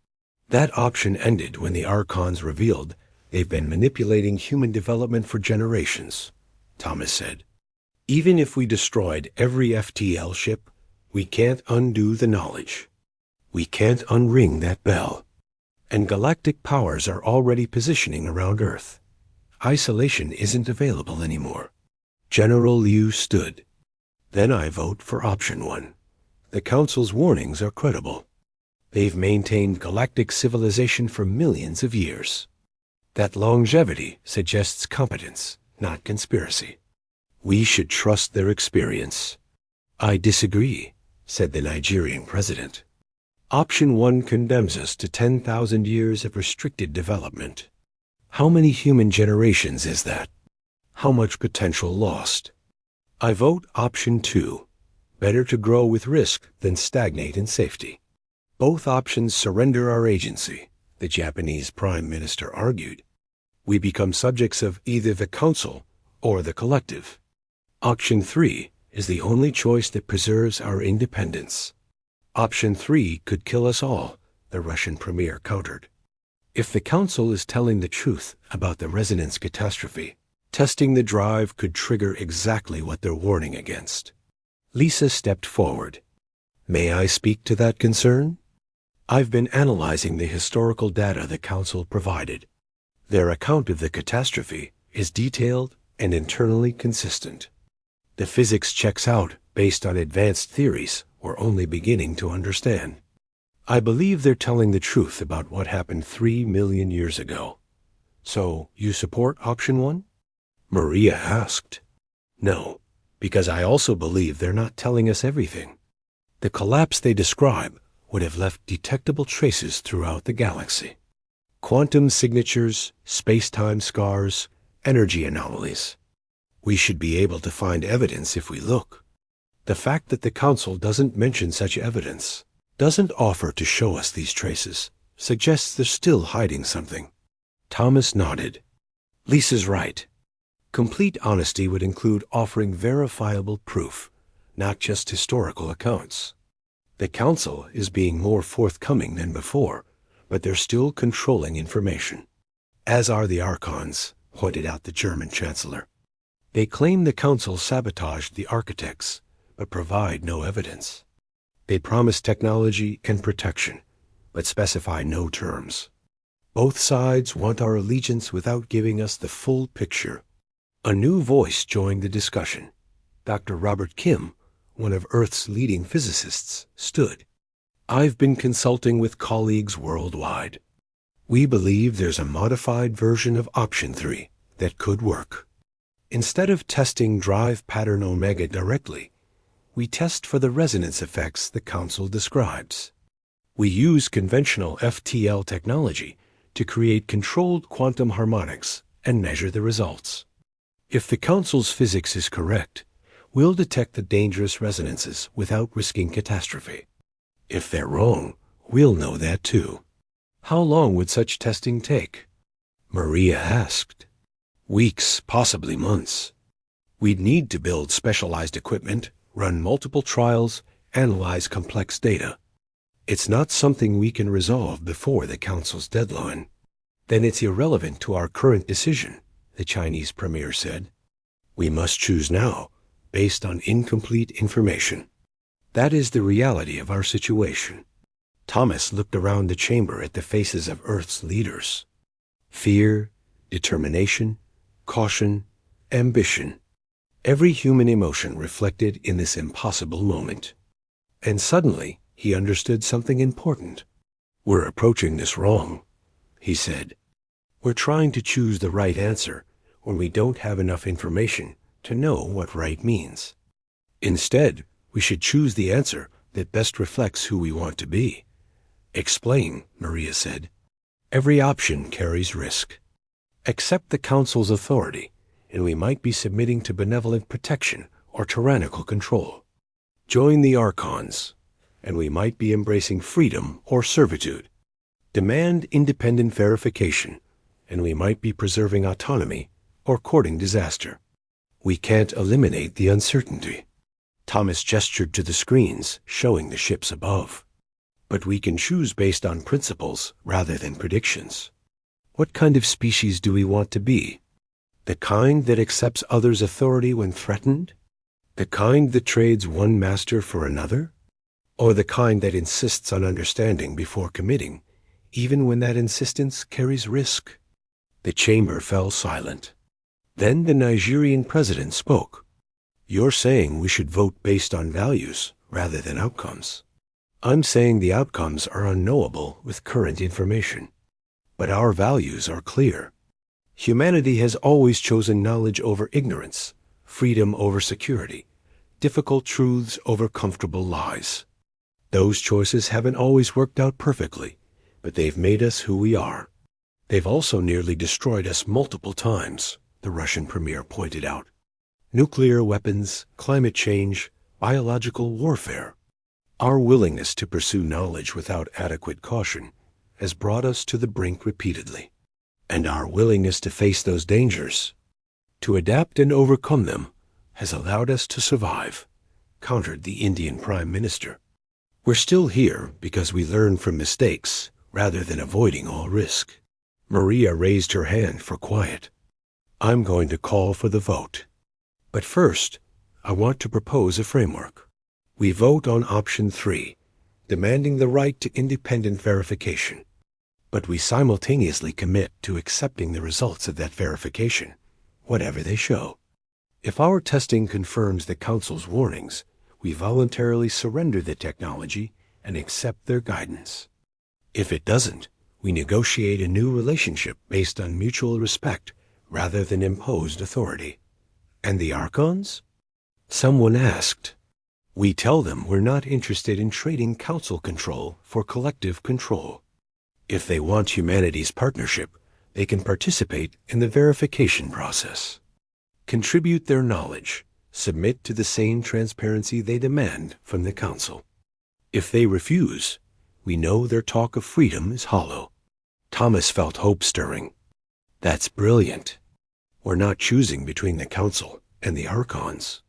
A: That option ended when the Archons revealed they've been manipulating human development for generations, Thomas said. Even if we destroyed every FTL ship, we can't undo the knowledge. We can't unring that bell. And galactic powers are already positioning around Earth. Isolation isn't available anymore. General Liu stood. Then I vote for option 1. The Council's warnings are credible. They've maintained galactic civilization for millions of years. That longevity suggests competence, not conspiracy. We should trust their experience. I disagree, said the Nigerian president. Option 1 condemns us to 10,000 years of restricted development. How many human generations is that? How much potential lost? I vote option 2. Better to grow with risk than stagnate in safety. Both options surrender our agency, the Japanese Prime Minister argued. We become subjects of either the Council or the Collective. Option 3 is the only choice that preserves our independence. Option 3 could kill us all, the Russian premier countered. If the Council is telling the truth about the resonance catastrophe, testing the drive could trigger exactly what they're warning against. Lisa stepped forward. May I speak to that concern? I've been analyzing the historical data the Council provided. Their account of the catastrophe is detailed and internally consistent. The physics checks out based on advanced theories we're only beginning to understand. I believe they're telling the truth about what happened 3 million years ago. So, you support option 1? Maria asked. No, because I also believe they're not telling us everything. The collapse they describe would have left detectable traces throughout the galaxy. Quantum signatures, space-time scars, energy anomalies. We should be able to find evidence if we look. The fact that the Council doesn't mention such evidence, doesn't offer to show us these traces, suggests they're still hiding something. Thomas nodded. Lisa's right. Complete honesty would include offering verifiable proof, not just historical accounts. The Council is being more forthcoming than before, but they're still controlling information. As are the Archons, pointed out the German Chancellor. They claim the Council sabotaged the architects, but provide no evidence. They promise technology and protection, but specify no terms. Both sides want our allegiance without giving us the full picture. A new voice joined the discussion. Dr. Robert Kim, one of Earth's leading physicists, stood. I've been consulting with colleagues worldwide. We believe there's a modified version of Option 3 that could work. Instead of testing drive pattern omega directly, we test for the resonance effects the Council describes. We use conventional FTL technology to create controlled quantum harmonics and measure the results. If the Council's physics is correct, we'll detect the dangerous resonances without risking catastrophe. If they're wrong, we'll know that too. How long would such testing take? Maria asked. Weeks, possibly months. We'd need to build specialized equipment, run multiple trials, analyze complex data. It's not something we can resolve before the Council's deadline. Then it's irrelevant to our current decision, the Chinese premier said. We must choose now, based on incomplete information. That is the reality of our situation. Thomas looked around the chamber at the faces of Earth's leaders. Fear, determination, caution, ambition. Every human emotion reflected in this impossible moment. And suddenly, he understood something important. We're approaching this wrong, he said. We're trying to choose the right answer when we don't have enough information to know what right means. Instead, we should choose the answer that best reflects who we want to be. Explain, Maria said. Every option carries risk. Accept the Council's authority, and we might be submitting to benevolent protection or tyrannical control. Join the Archons, and we might be embracing freedom or servitude. Demand independent verification, and we might be preserving autonomy or courting disaster. We can't eliminate the uncertainty. Thomas gestured to the screens, showing the ships above. But we can choose based on principles rather than predictions. What kind of species do we want to be? The kind that accepts others' authority when threatened? The kind that trades one master for another? Or the kind that insists on understanding before committing, even when that insistence carries risk? The chamber fell silent. Then the Nigerian president spoke. You're saying we should vote based on values rather than outcomes. I'm saying the outcomes are unknowable with current information. But our values are clear. Humanity has always chosen knowledge over ignorance, freedom over security, difficult truths over comfortable lies. Those choices haven't always worked out perfectly, but they've made us who we are. They've also nearly destroyed us multiple times, the Russian premier pointed out. Nuclear weapons, climate change, biological warfare. Our willingness to pursue knowledge without adequate caution has brought us to the brink repeatedly. And our willingness to face those dangers, to adapt and overcome them, has allowed us to survive, countered the Indian Prime Minister. We're still here because we learn from mistakes rather than avoiding all risk. Maria raised her hand for quiet. I'm going to call for the vote. But first, I want to propose a framework. We vote on option 3, demanding the right to independent verification. But we simultaneously commit to accepting the results of that verification, whatever they show. If our testing confirms the Council's warnings, we voluntarily surrender the technology and accept their guidance. If it doesn't, we negotiate a new relationship based on mutual respect rather than imposed authority. And the Archons? Someone asked. We tell them we're not interested in trading Council control for collective control. If they want humanity's partnership, they can participate in the verification process. Contribute their knowledge, submit to the same transparency they demand from the Council. If they refuse, we know their talk of freedom is hollow. Thomas felt hope stirring. That's brilliant. We're not choosing between the Council and the Archons.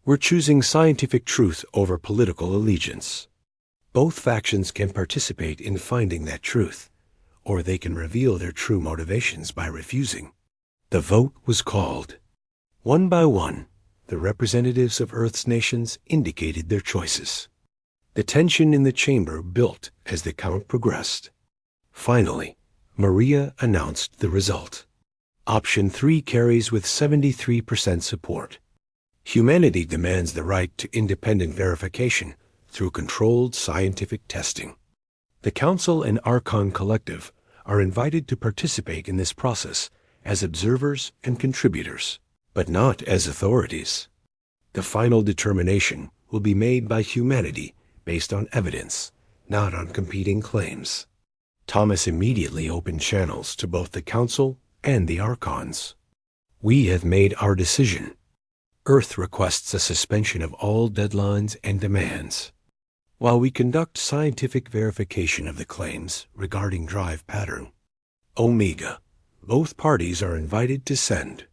A: We're choosing scientific truth over political allegiance. Both factions can participate in finding that truth, or they can reveal their true motivations by refusing. The vote was called. One by one, the representatives of Earth's nations indicated their choices. The tension in the chamber built as the count progressed. Finally, Maria announced the result. Option 3 carries with 73% support. Humanity demands the right to independent verification through controlled scientific testing. The Council and Archon Collective are invited to participate in this process as observers and contributors, but not as authorities. The final determination will be made by humanity based on evidence, not on competing claims. Thomas immediately opened channels to both the Council and the Archons. We have made our decision. Earth requests a suspension of all deadlines and demands. While we conduct scientific verification of the claims regarding drive pattern, Omega, both parties are invited to send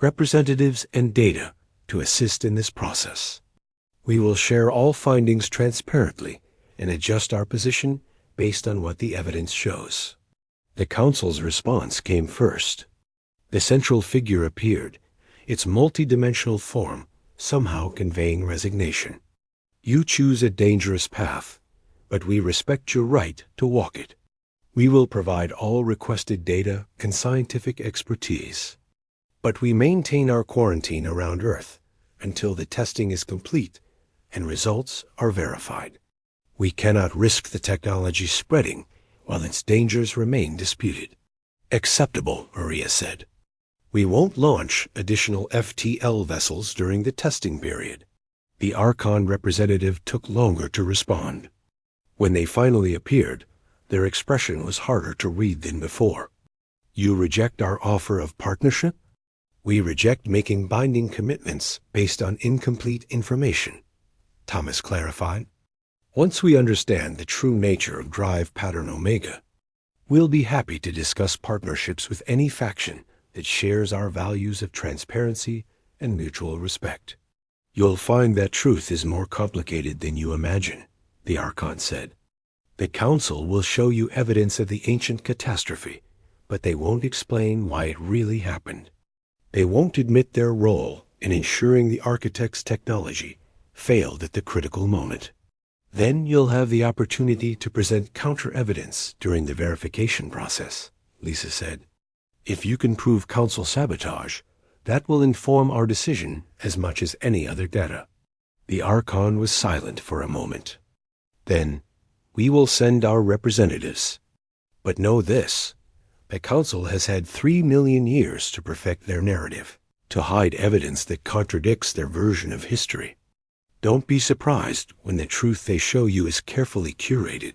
A: representatives and data to assist in this process. We will share all findings transparently and adjust our position based on what the evidence shows. The Council's response came first. The central figure appeared, its multidimensional form somehow conveying resignation. You choose a dangerous path, but we respect your right to walk it. We will provide all requested data and scientific expertise, but we maintain our quarantine around Earth until the testing is complete and results are verified. We cannot risk the technology spreading while its dangers remain disputed. Acceptable, Maria said. We won't launch additional FTL vessels during the testing period. The Archon representative took longer to respond. When they finally appeared, their expression was harder to read than before. You reject our offer of partnership? We reject making binding commitments based on incomplete information, Thomas clarified. Once we understand the true nature of Drive Pattern Omega, we'll be happy to discuss partnerships with any faction that shares our values of transparency and mutual respect. You'll find that truth is more complicated than you imagine, the Archon said. The Council will show you evidence of the ancient catastrophe, but they won't explain why it really happened. They won't admit their role in ensuring the architect's technology failed at the critical moment. Then you'll have the opportunity to present counter-evidence during the verification process, Lisa said. If you can prove Council sabotage, that will inform our decision as much as any other data. The Archon was silent for a moment. Then, we will send our representatives. But know this, the Council has had 3 million years to perfect their narrative, to hide evidence that contradicts their version of history. Don't be surprised when the truth they show you is carefully curated.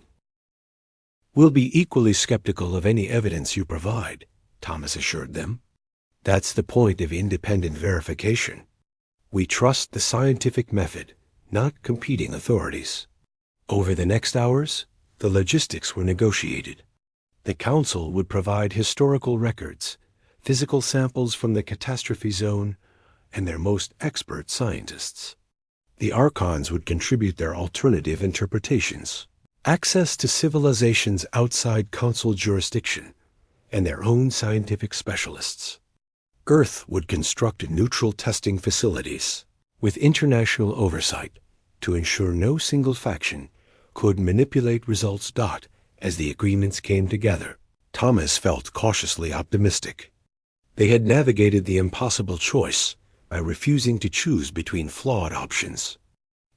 A: We'll be equally skeptical of any evidence you provide, Thomas assured them. That's the point of independent verification. We trust the scientific method, not competing authorities. Over the next hours, the logistics were negotiated. The Council would provide historical records, physical samples from the catastrophe zone, and their most expert scientists. The Archons would contribute their alternative interpretations, access to civilizations outside Council jurisdiction, and their own scientific specialists. Earth would construct neutral testing facilities with international oversight to ensure no single faction could manipulate results. As the agreements came together, Thomas felt cautiously optimistic. They had navigated the impossible choice by refusing to choose between flawed options.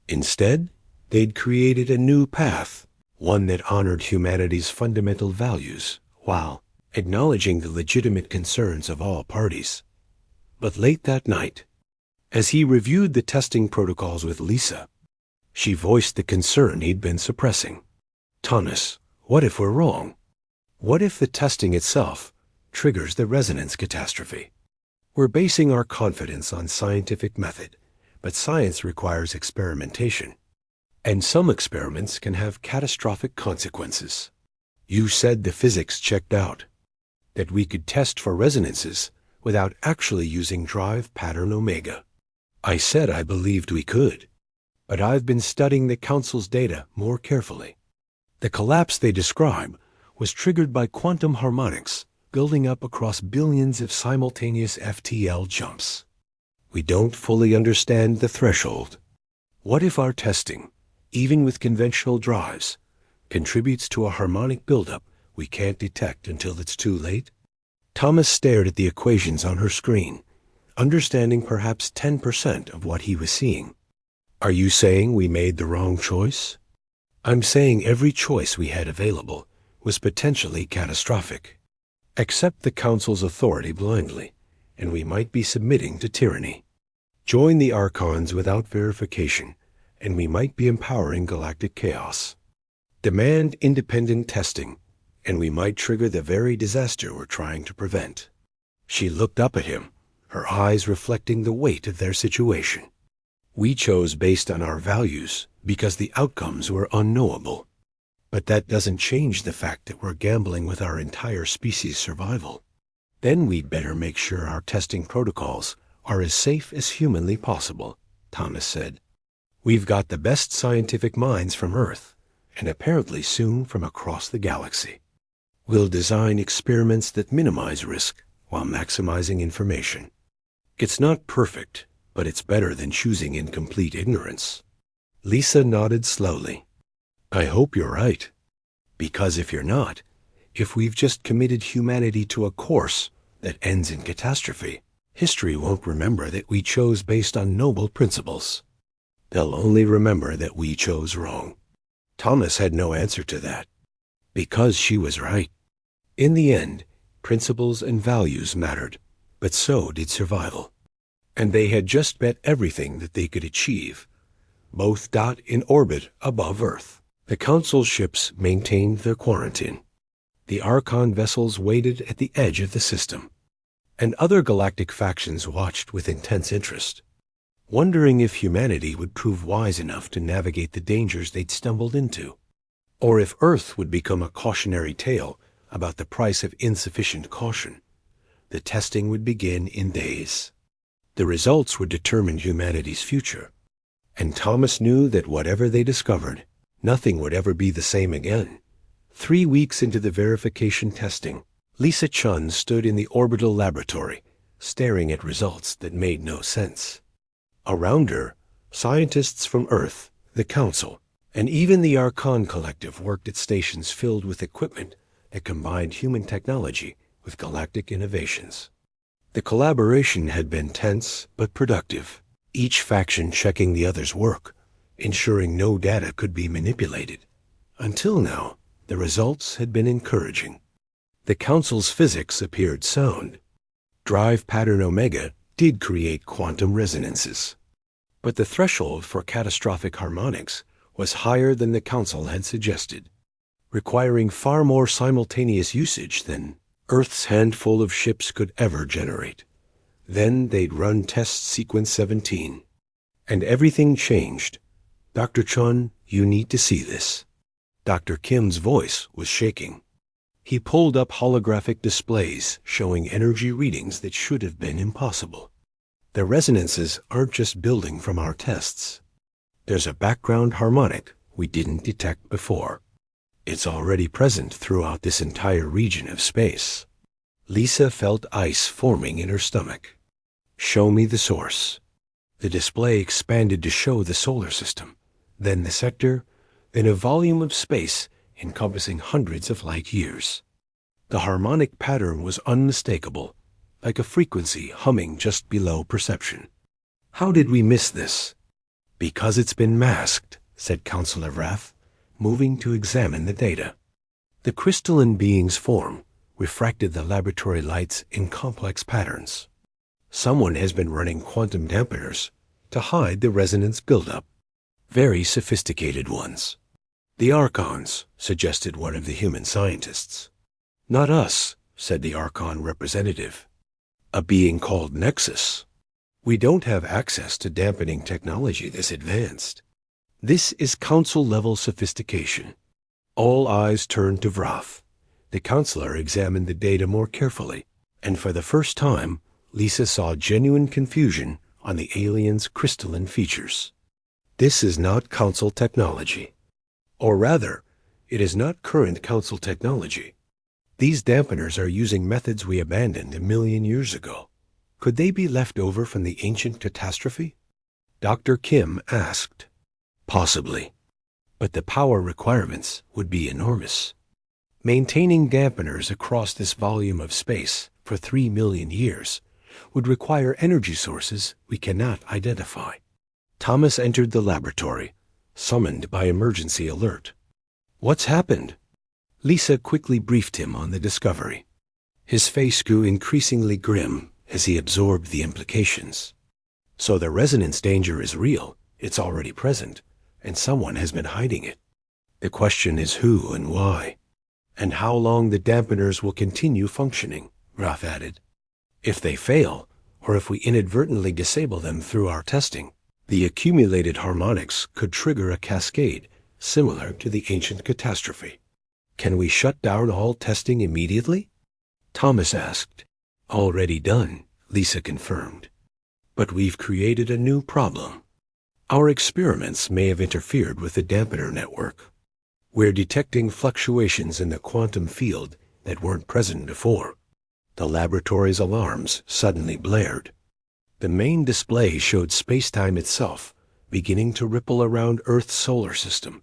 A: Instead, they'd created a new path, one that honored humanity's fundamental values while acknowledging the legitimate concerns of all parties. But late that night, as he reviewed the testing protocols with Lisa, she voiced the concern he'd been suppressing. Thomas, what if we're wrong? What if the testing itself triggers the resonance catastrophe? We're basing our confidence on scientific method, but science requires experimentation. And some experiments can have catastrophic consequences. You said the physics checked out, that we could test for resonances without actually using drive pattern omega. I said I believed we could, but I've been studying the Council's data more carefully. The collapse they describe was triggered by quantum harmonics building up across billions of simultaneous FTL jumps. We don't fully understand the threshold. What if our testing, even with conventional drives, contributes to a harmonic buildup we can't detect until it's too late? Thomas stared at the equations on her screen, understanding perhaps 10% of what he was seeing. Are you saying we made the wrong choice? I'm saying every choice we had available was potentially catastrophic. Accept the Council's authority blindly, and we might be submitting to tyranny. Join the Archons without verification, and we might be empowering galactic chaos. Demand independent testing, and we might trigger the very disaster we're trying to prevent. She looked up at him, her eyes reflecting the weight of their situation. We chose based on our values because the outcomes were unknowable. But that doesn't change the fact that we're gambling with our entire species' survival. Then we'd better make sure our testing protocols are as safe as humanly possible, Thomas said. We've got the best scientific minds from Earth, and apparently soon from across the galaxy. We'll design experiments that minimize risk while maximizing information. It's not perfect, but it's better than choosing in complete ignorance. Lisa nodded slowly. I hope you're right. Because if you're not, if we've just committed humanity to a course that ends in catastrophe, history won't remember that we chose based on noble principles. They'll only remember that we chose wrong. Thomas had no answer to that. Because she was right. In the end, principles and values mattered, but so did survival. And they had just bet everything that they could achieve, both in orbit above Earth. The Council ships maintained their quarantine. The Archon vessels waited at the edge of the system, and other galactic factions watched with intense interest, wondering if humanity would prove wise enough to navigate the dangers they'd stumbled into, or if Earth would become a cautionary tale about the price of insufficient caution. The testing would begin in days. The results would determine humanity's future, and Thomas knew that whatever they discovered, nothing would ever be the same again. 3 weeks into the verification testing, Lisa Chun stood in the orbital laboratory, staring at results that made no sense. Around her, scientists from Earth, the Council, and even the Archon Collective worked at stations filled with equipment that combined human technology with galactic innovations. The collaboration had been tense but productive, each faction checking the other's work, ensuring no data could be manipulated. Until now, the results had been encouraging. The Council's physics appeared sound. Drive pattern omega did create quantum resonances. But the threshold for catastrophic harmonics was higher than the Council had suggested, requiring far more simultaneous usage than Earth's handful of ships could ever generate. Then they'd run test sequence 17. And everything changed. Dr. Chun, you need to see this. Dr. Kim's voice was shaking. He pulled up holographic displays showing energy readings that should have been impossible. The resonances aren't just building from our tests. There's a background harmonic we didn't detect before. It's already present throughout this entire region of space. Lisa felt ice forming in her stomach. Show me the source. The display expanded to show the solar system, then the sector, then a volume of space encompassing hundreds of light years. The harmonic pattern was unmistakable, like a frequency humming just below perception. How did we miss this? Because it's been masked, said Counselor Wrath, moving to examine the data. The crystalline being's form refracted the laboratory lights in complex patterns. Someone has been running quantum dampeners to hide the resonance buildup. Very sophisticated ones. The Archons, suggested one of the human scientists. Not us, said the Archon representative. A being called Nexus. We don't have access to dampening technology this advanced. This is Council-level sophistication. All eyes turned to Wrath. The Counselor examined the data more carefully, and for the first time, Lisa saw genuine confusion on the alien's crystalline features. This is not Council technology. Or rather, it is not current Council technology. These dampeners are using methods we abandoned 1,000,000 years ago. Could they be left over from the ancient catastrophe? Dr. Kim asked. Possibly. But the power requirements would be enormous. Maintaining dampeners across this volume of space for 3,000,000 years would require energy sources we cannot identify. Thomas entered the laboratory, summoned by emergency alert. What's happened? Lisa quickly briefed him on the discovery. His face grew increasingly grim as he absorbed the implications. So the resonance danger is real, it's already present, and someone has been hiding it. The question is who and why, and how long the dampeners will continue functioning, Roth added. If they fail, or if we inadvertently disable them through our testing, the accumulated harmonics could trigger a cascade similar to the ancient catastrophe. Can we shut down all testing immediately? Thomas asked. Already done, Lisa confirmed. But we've created a new problem. Our experiments may have interfered with the dampener network. We're detecting fluctuations in the quantum field that weren't present before. The laboratory's alarms suddenly blared. The main display showed space-time itself beginning to ripple around Earth's solar system.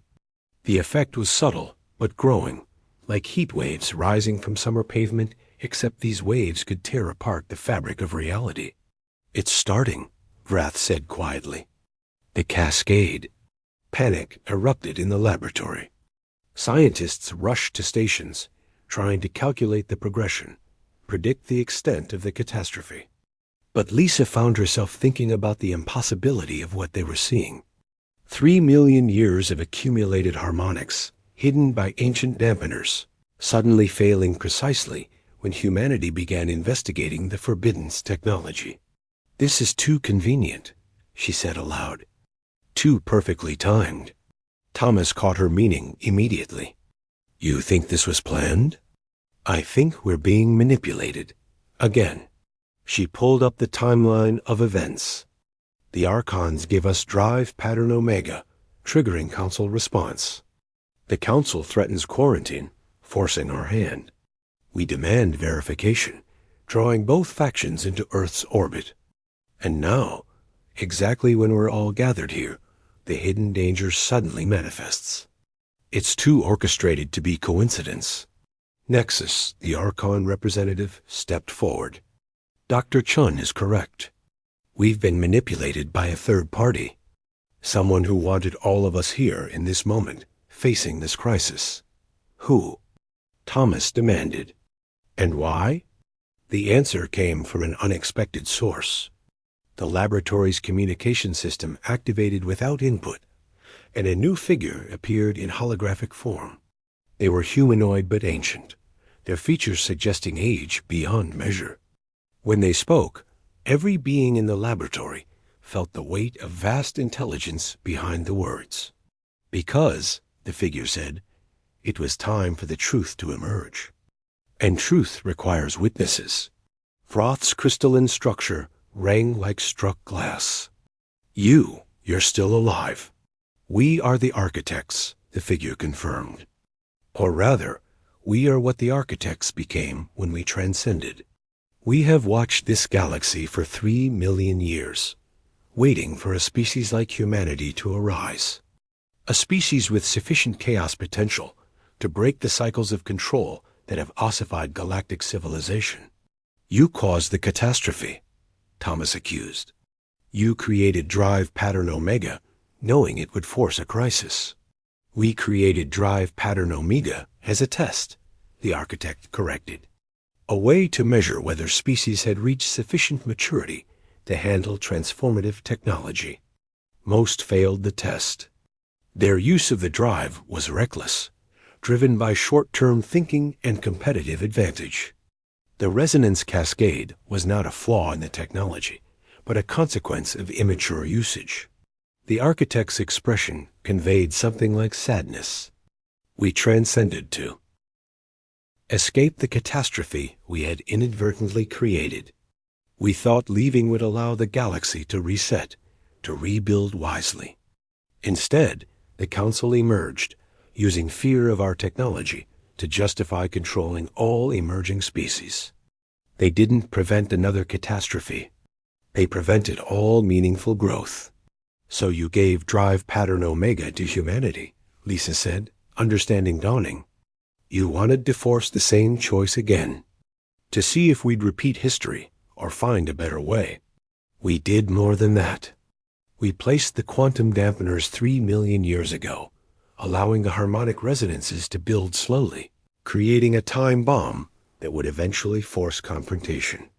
A: The effect was subtle, but growing, like heat waves rising from summer pavement, except these waves could tear apart the fabric of reality. It's starting, Vrath said quietly. The cascade. Panic erupted in the laboratory. Scientists rushed to stations, trying to calculate the progression, predict the extent of the catastrophe. But Lisa found herself thinking about the impossibility of what they were seeing. 3,000,000 years of accumulated harmonics, hidden by ancient dampeners, suddenly failing precisely when humanity began investigating the forbidden technology. This is too convenient, she said aloud. Too perfectly timed. Thomas caught her meaning immediately. You think this was planned? I think we're being manipulated. Again. She pulled up the timeline of events. The Archons give us drive pattern Omega, triggering Council response. The Council threatens quarantine, forcing our hand. We demand verification, drawing both factions into Earth's orbit. And now, exactly when we're all gathered here, the hidden danger suddenly manifests. It's too orchestrated to be coincidence. Nexus, the Archon representative, stepped forward. Dr. Chun is correct. We've been manipulated by a third party, someone who wanted all of us here in this moment, facing this crisis. Who? Thomas demanded. And why? The answer came from an unexpected source. The laboratory's communication system activated without input, and a new figure appeared in holographic form. They were humanoid but ancient, their features suggesting age beyond measure. When they spoke, every being in the laboratory felt the weight of vast intelligence behind the words. Because, the figure said, it was time for the truth to emerge. And truth requires witnesses. Froth's crystalline structure rang like struck glass. You're still alive. We are the architects, the figure confirmed. Or rather, we are what the architects became when we transcended. We have watched this galaxy for 3,000,000 years, waiting for a species like humanity to arise. A species with sufficient chaos potential to break the cycles of control that have ossified galactic civilization. You caused the catastrophe, Thomas accused. You created drive pattern Omega, knowing it would force a crisis. We created drive pattern Omega as a test, the architect corrected. A way to measure whether species had reached sufficient maturity to handle transformative technology. Most failed the test. Their use of the drive was reckless, driven by short-term thinking and competitive advantage. The resonance cascade was not a flaw in the technology, but a consequence of immature usage. The architect's expression conveyed something like sadness. We transcended to escape the catastrophe we had inadvertently created. We thought leaving would allow the galaxy to reset, to rebuild wisely. Instead, the Council emerged, using fear of our technology to justify controlling all emerging species. They didn't prevent another catastrophe. They prevented all meaningful growth. So you gave Drive Pattern Omega to humanity, Lisa said, understanding dawning. You wanted to force the same choice again, to see if we'd repeat history or find a better way. We did more than that. We placed the quantum dampeners 3 million years ago, allowing the harmonic resonances to build slowly, creating a time bomb that would eventually force confrontation.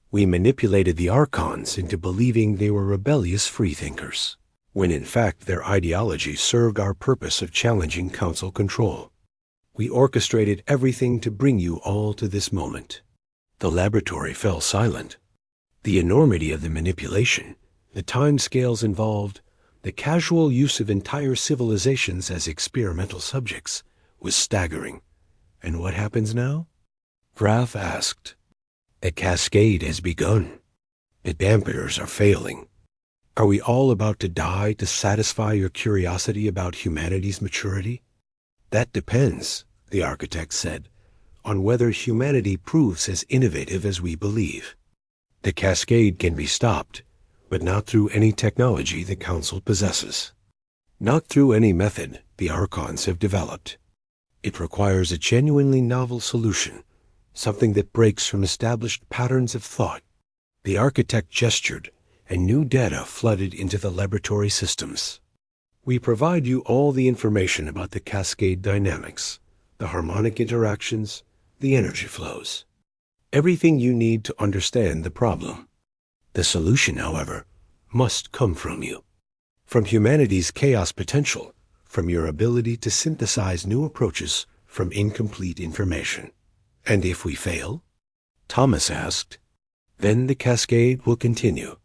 A: We manipulated the Archons into believing they were rebellious freethinkers, when in fact their ideology served our purpose of challenging Council control. We orchestrated everything to bring you all to this moment. The laboratory fell silent. The enormity of the manipulation, the timescales involved, the casual use of entire civilizations as experimental subjects was staggering. And what happens now? Vrath asked. A cascade has begun. The dampeners are failing. Are we all about to die to satisfy your curiosity about humanity's maturity? That depends, the architect said, on whether humanity proves as innovative as we believe. The cascade can be stopped, but not through any technology the Council possesses. Not through any method the Archons have developed. It requires a genuinely novel solution, something that breaks from established patterns of thought. The architect gestured, and new data flooded into the laboratory systems. We provide you all the information about the cascade dynamics, the harmonic interactions, the energy flows. Everything you need to understand the problem. The solution, however, must come from you. From humanity's chaos potential, from your ability to synthesize new approaches from incomplete information. And if we fail? Thomas asked. Then the cascade will continue.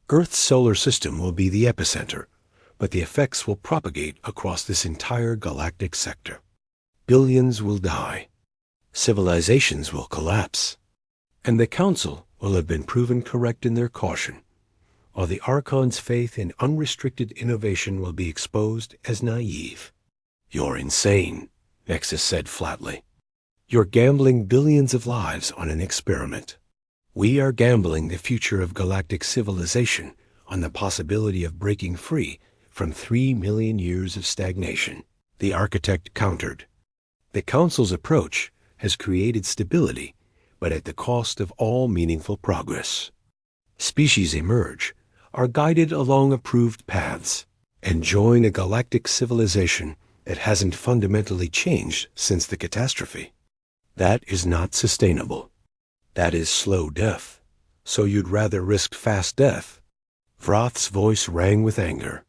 A: Earth's solar system will be the epicenter, but the effects will propagate across this entire galactic sector. Billions will die. Civilizations will collapse. And the Council will have been proven correct in their caution, while the Archon's faith in unrestricted innovation will be exposed as naive. You're insane, Nexus said flatly. You're gambling billions of lives on an experiment. We are gambling the future of galactic civilization on the possibility of breaking free from 3 million years of stagnation, the architect countered. The Council's approach has created stability, but at the cost of all meaningful progress. Species emerge, are guided along approved paths, and join a galactic civilization that hasn't fundamentally changed since the catastrophe. That is not sustainable. That is slow death. So you'd rather risk fast death? Vrath's voice rang with anger.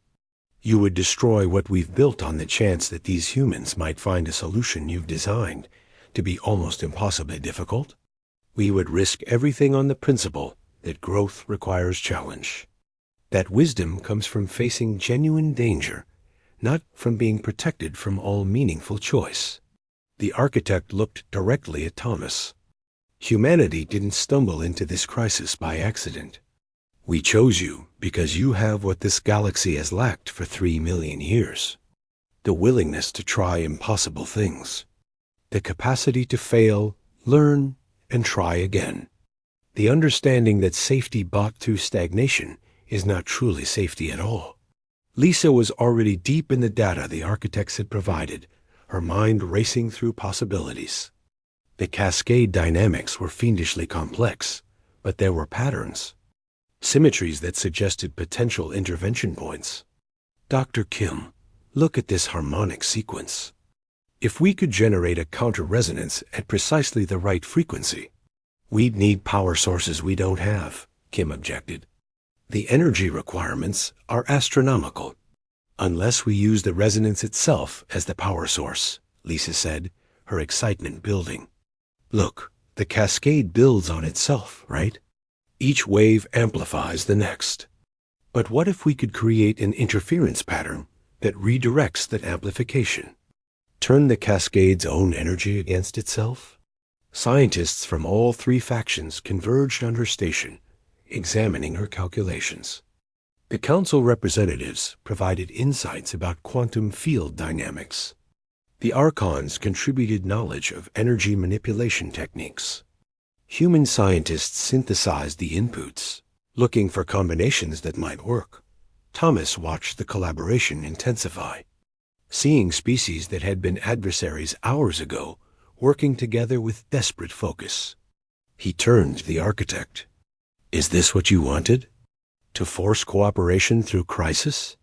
A: You would destroy what we've built on the chance that these humans might find a solution you've designed to be almost impossibly difficult? We would risk everything on the principle that growth requires challenge. That wisdom comes from facing genuine danger, not from being protected from all meaningful choice. The architect looked directly at Thomas. Humanity didn't stumble into this crisis by accident. We chose you because you have what this galaxy has lacked for 3 million years. The willingness to try impossible things. The capacity to fail, learn, and try again. The understanding that safety bought through stagnation is not truly safety at all. Lisa was already deep in the data the architects had provided, her mind racing through possibilities. The cascade dynamics were fiendishly complex, but there were patterns. Symmetries that suggested potential intervention points. Dr. Kim, look at this harmonic sequence. If we could generate a counter-resonance at precisely the right frequency, we'd need power sources we don't have, Kim objected. The energy requirements are astronomical. Unless we use the resonance itself as the power source, Lisa said, her excitement building. Look, the cascade builds on itself, right? Each wave amplifies the next. But what if we could create an interference pattern that redirects that amplification? Turn the cascade's own energy against itself? Scientists from all 3 factions converged on her station, examining her calculations. The council representatives provided insights about quantum field dynamics. The Archons contributed knowledge of energy manipulation techniques. Human scientists synthesized the inputs, looking for combinations that might work. Thomas watched the collaboration intensify, seeing species that had been adversaries hours ago working together with desperate focus. He turned to the architect. "Is this what you wanted? To force cooperation through crisis?"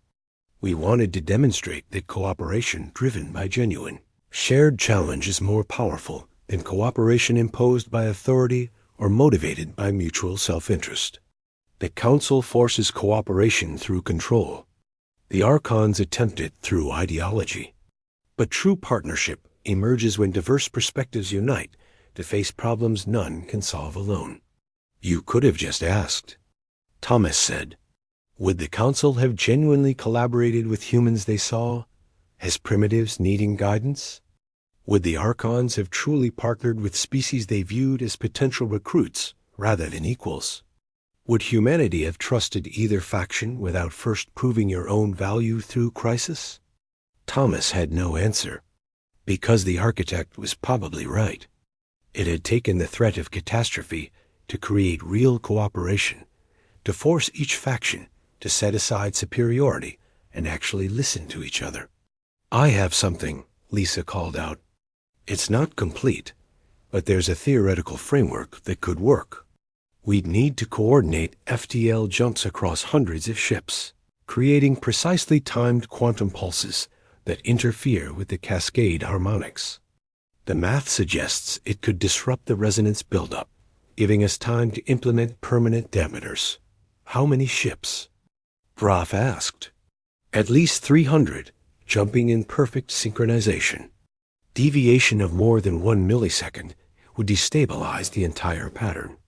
A: "We wanted to demonstrate that cooperation driven by genuine, shared challenge is more powerful than cooperation imposed by authority or motivated by mutual self-interest. The Council forces cooperation through control. The Archons attempt it through ideology. But true partnership emerges when diverse perspectives unite to face problems none can solve alone." "You could have just asked," Thomas said. Would the Council have genuinely collaborated with humans they saw as primitives needing guidance? Would the Archons have truly partnered with species they viewed as potential recruits rather than equals? Would humanity have trusted either faction without first proving your own value through crisis? Thomas had no answer, because the architect was probably right. It had taken the threat of catastrophe to create real cooperation, to force each faction to set aside superiority and actually listen to each other. "I have something," Lisa called out. "It's not complete, but there's a theoretical framework that could work. We'd need to coordinate FTL jumps across hundreds of ships, creating precisely timed quantum pulses that interfere with the cascade harmonics. The math suggests it could disrupt the resonance buildup, giving us time to implement permanent dampeners." "How many ships?" Graf asked. "At least 300, jumping in perfect synchronization. Deviation of more than 1 millisecond would destabilize the entire pattern."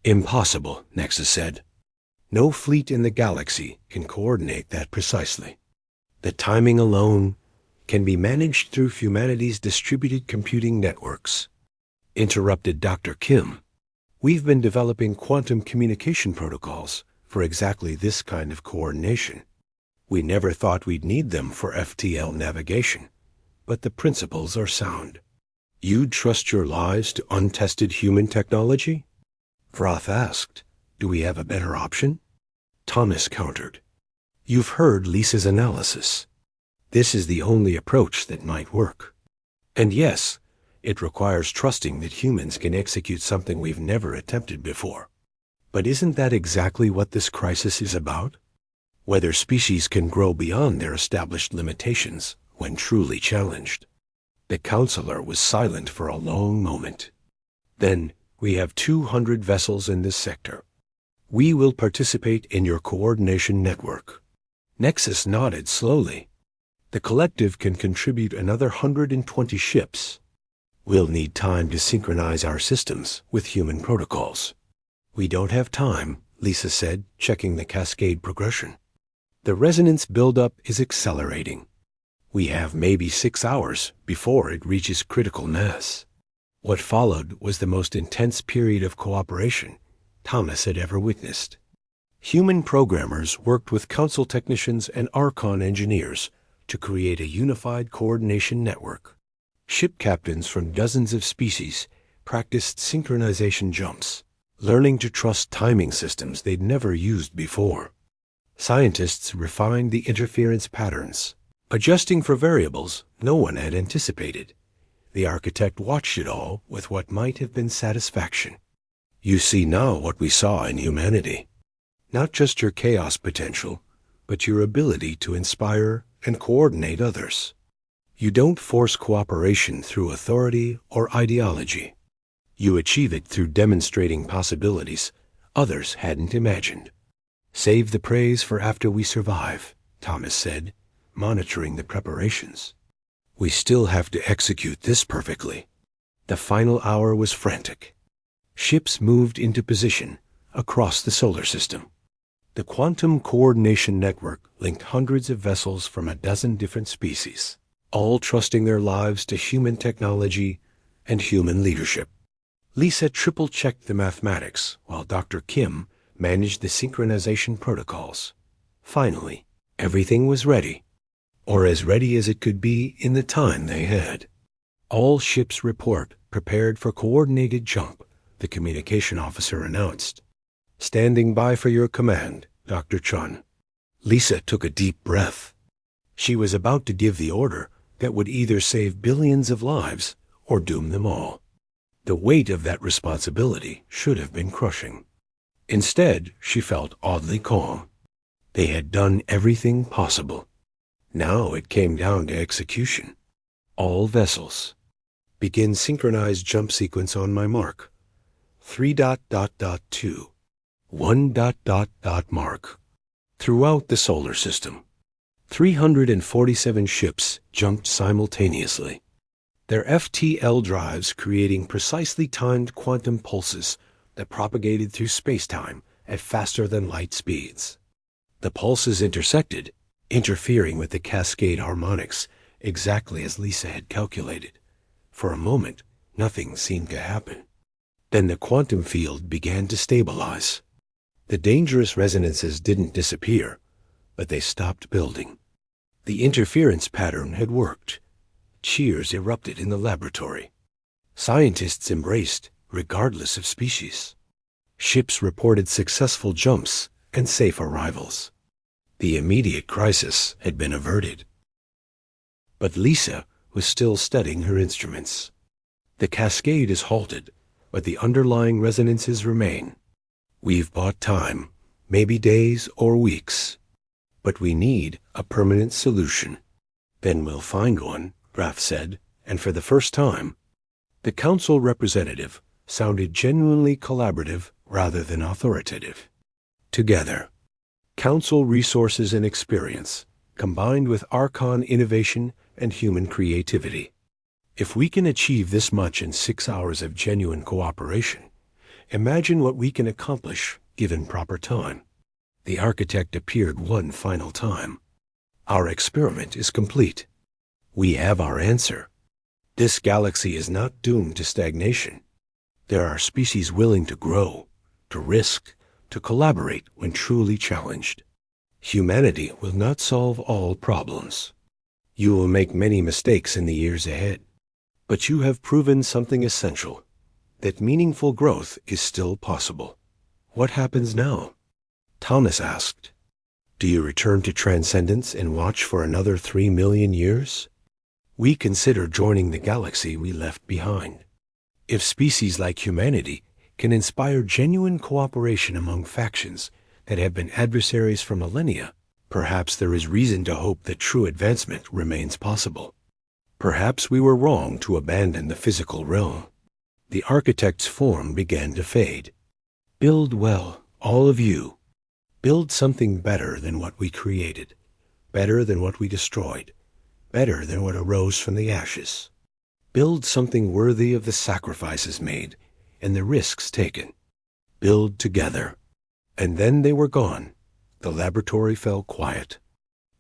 A: "Impossible," Nexus said. "No fleet in the galaxy can coordinate that precisely. The timing alone can be managed through humanity's distributed computing networks," interrupted Dr. Kim. "We've been developing quantum communication protocols for exactly this kind of coordination. We never thought we'd need them for FTL navigation, but the principles are sound." "You'd trust your lives to untested human technology?" Vroth asked. "Do we have a better option?" Thomas countered. "You've heard Lisa's analysis. This is the only approach that might work. And yes, it requires trusting that humans can execute something we've never attempted before. But isn't that exactly what this crisis is about? Whether species can grow beyond their established limitations when truly challenged." The counselor was silent for a long moment. "Then we have 200 vessels in this sector. We will participate in your coordination network." Nexus nodded slowly. "The collective can contribute another 120 ships. We'll need time to synchronize our systems with human protocols." "We don't have time," Lisa said, checking the cascade progression. "The resonance buildup is accelerating. We have maybe 6 hours before it reaches critical mass." What followed was the most intense period of cooperation Thomas had ever witnessed. Human programmers worked with Council technicians and Archon engineers to create a unified coordination network. Ship captains from dozens of species practiced synchronization jumps, learning to trust timing systems they'd never used before. Scientists refined the interference patterns, adjusting for variables no one had anticipated. The architect watched it all with what might have been satisfaction. "You see now what we saw in humanity. Not just your chaos potential, but your ability to inspire and coordinate others. You don't force cooperation through authority or ideology. You achieve it through demonstrating possibilities others hadn't imagined." "Save the praise for after we survive," Thomas said, monitoring the preparations. "We still have to execute this perfectly." The final hour was frantic. Ships moved into position across the solar system. The quantum coordination network linked hundreds of vessels from a dozen different species, all trusting their lives to human technology and human leadership. Lisa triple-checked the mathematics while Dr. Kim managed the synchronization protocols. Finally, everything was ready, or as ready as it could be in the time they had. All ships report prepared for coordinated jump, the communication officer announced. Standing by for your command, Dr. Chun. Lisa took a deep breath. She was about to give the order that would either save billions of lives or doom them all. The weight of that responsibility should have been crushing. Instead, she felt oddly calm. They had done everything possible. Now it came down to execution. All vessels. Begin synchronized jump sequence on my mark. 3.2. 1. Mark. Throughout the solar system, 347 ships jumped simultaneously, their FTL drives creating precisely timed quantum pulses that propagated through space-time at faster-than-light speeds. The pulses intersected, interfering with the cascade harmonics exactly as Lisa had calculated. For a moment, nothing seemed to happen. Then the quantum field began to stabilize. The dangerous resonances didn't disappear, but they stopped building. The interference pattern had worked. Cheers erupted in the laboratory. Scientists embraced, regardless of species. Ships reported successful jumps and safe arrivals. The immediate crisis had been averted. But Lisa was still studying her instruments. The cascade is halted, but the underlying resonances remain. We've bought time, maybe days or weeks. But we need a permanent solution. Then we'll find one, Graf said, and for the first time, the council representative sounded genuinely collaborative rather than authoritative. Together, council resources and experience, combined with Archon innovation and human creativity. If we can achieve this much in 6 hours of genuine cooperation, imagine what we can accomplish given proper time. The architect appeared one final time. Our experiment is complete. We have our answer. This galaxy is not doomed to stagnation. There are species willing to grow, to risk, to collaborate when truly challenged. Humanity will not solve all problems. You will make many mistakes in the years ahead, but you have proven something essential, that meaningful growth is still possible. What happens now? Thomas asked. Do you return to transcendence and watch for another 3 million years? We consider joining the galaxy we left behind. If species like humanity can inspire genuine cooperation among factions that have been adversaries for millennia, perhaps there is reason to hope that true advancement remains possible. Perhaps we were wrong to abandon the physical realm. The architect's form began to fade. Build well, all of you. Build something better than what we created, better than what we destroyed, better than what arose from the ashes. Build something worthy of the sacrifices made and the risks taken. Build together. And then they were gone. The laboratory fell quiet.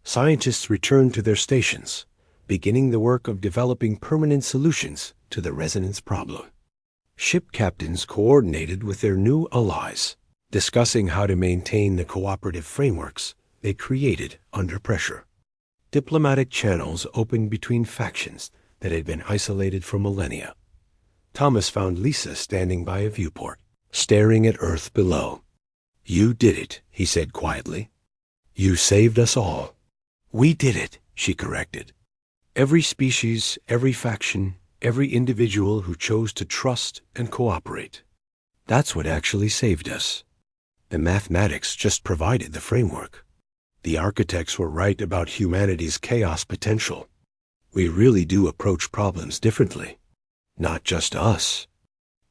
A: Scientists returned to their stations, beginning the work of developing permanent solutions to the resonance problem. Ship captains coordinated with their new allies, discussing how to maintain the cooperative frameworks they created under pressure. Diplomatic channels opened between factions that had been isolated for millennia. Thomas found Lisa standing by a viewport, staring at Earth below. You did it, he said quietly. You saved us all. We did it, she corrected. Every species, every faction, every individual who chose to trust and cooperate. That's what actually saved us. The mathematics just provided the framework. The architects were right about humanity's chaos potential. We really do approach problems differently. Not just us.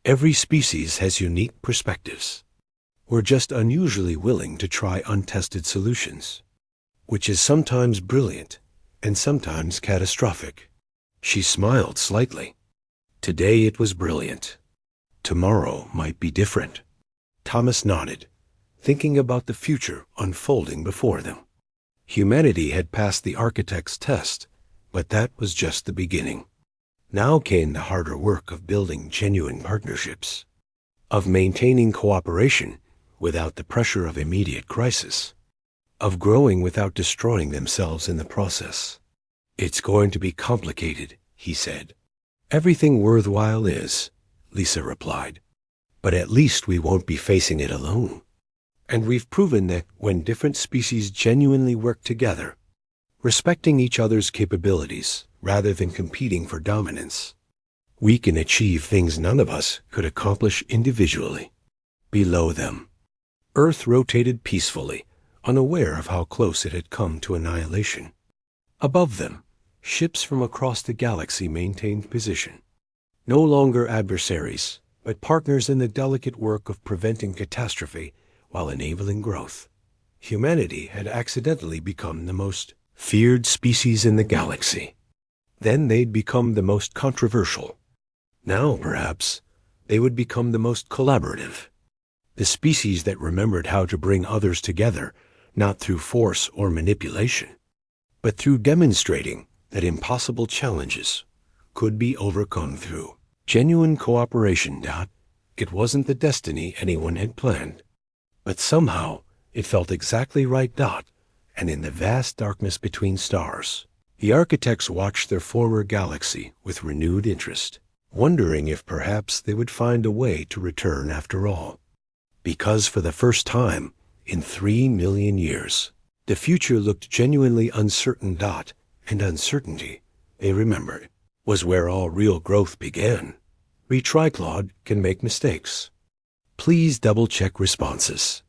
A: Every species has unique perspectives. We're just unusually willing to try untested solutions, which is sometimes brilliant and sometimes catastrophic. She smiled slightly. Today it was brilliant. Tomorrow might be different. Thomas nodded, thinking about the future unfolding before them. Humanity had passed the architect's test, but that was just the beginning. Now came the harder work of building genuine partnerships, of maintaining cooperation without the pressure of immediate crisis, of growing without destroying themselves in the process. "It's going to be complicated," he said. "Everything worthwhile is," Lisa replied. "But at least we won't be facing it alone. And we've proven that when different species genuinely work together, respecting each other's capabilities rather than competing for dominance, we can achieve things none of us could accomplish individually." Below them, Earth rotated peacefully, unaware of how close it had come to annihilation. Above them, ships from across the galaxy maintained position, no longer adversaries, but partners in the delicate work of preventing catastrophe while enabling growth. Humanity had accidentally become the most feared species in the galaxy. Then they'd become the most controversial. Now, perhaps, they would become the most collaborative. The species that remembered how to bring others together, not through force or manipulation, but through demonstrating that impossible challenges could be overcome through genuine cooperation. It wasn't the destiny anyone had planned, but somehow it felt exactly right. And in the vast darkness between stars, the architects watched their former galaxy with renewed interest, wondering if perhaps they would find a way to return after all. Because for the first time in 3 million years, the future looked genuinely uncertain. And uncertainty, they remembered, was where all real growth began. Retriclod can make mistakes. Please double-check responses.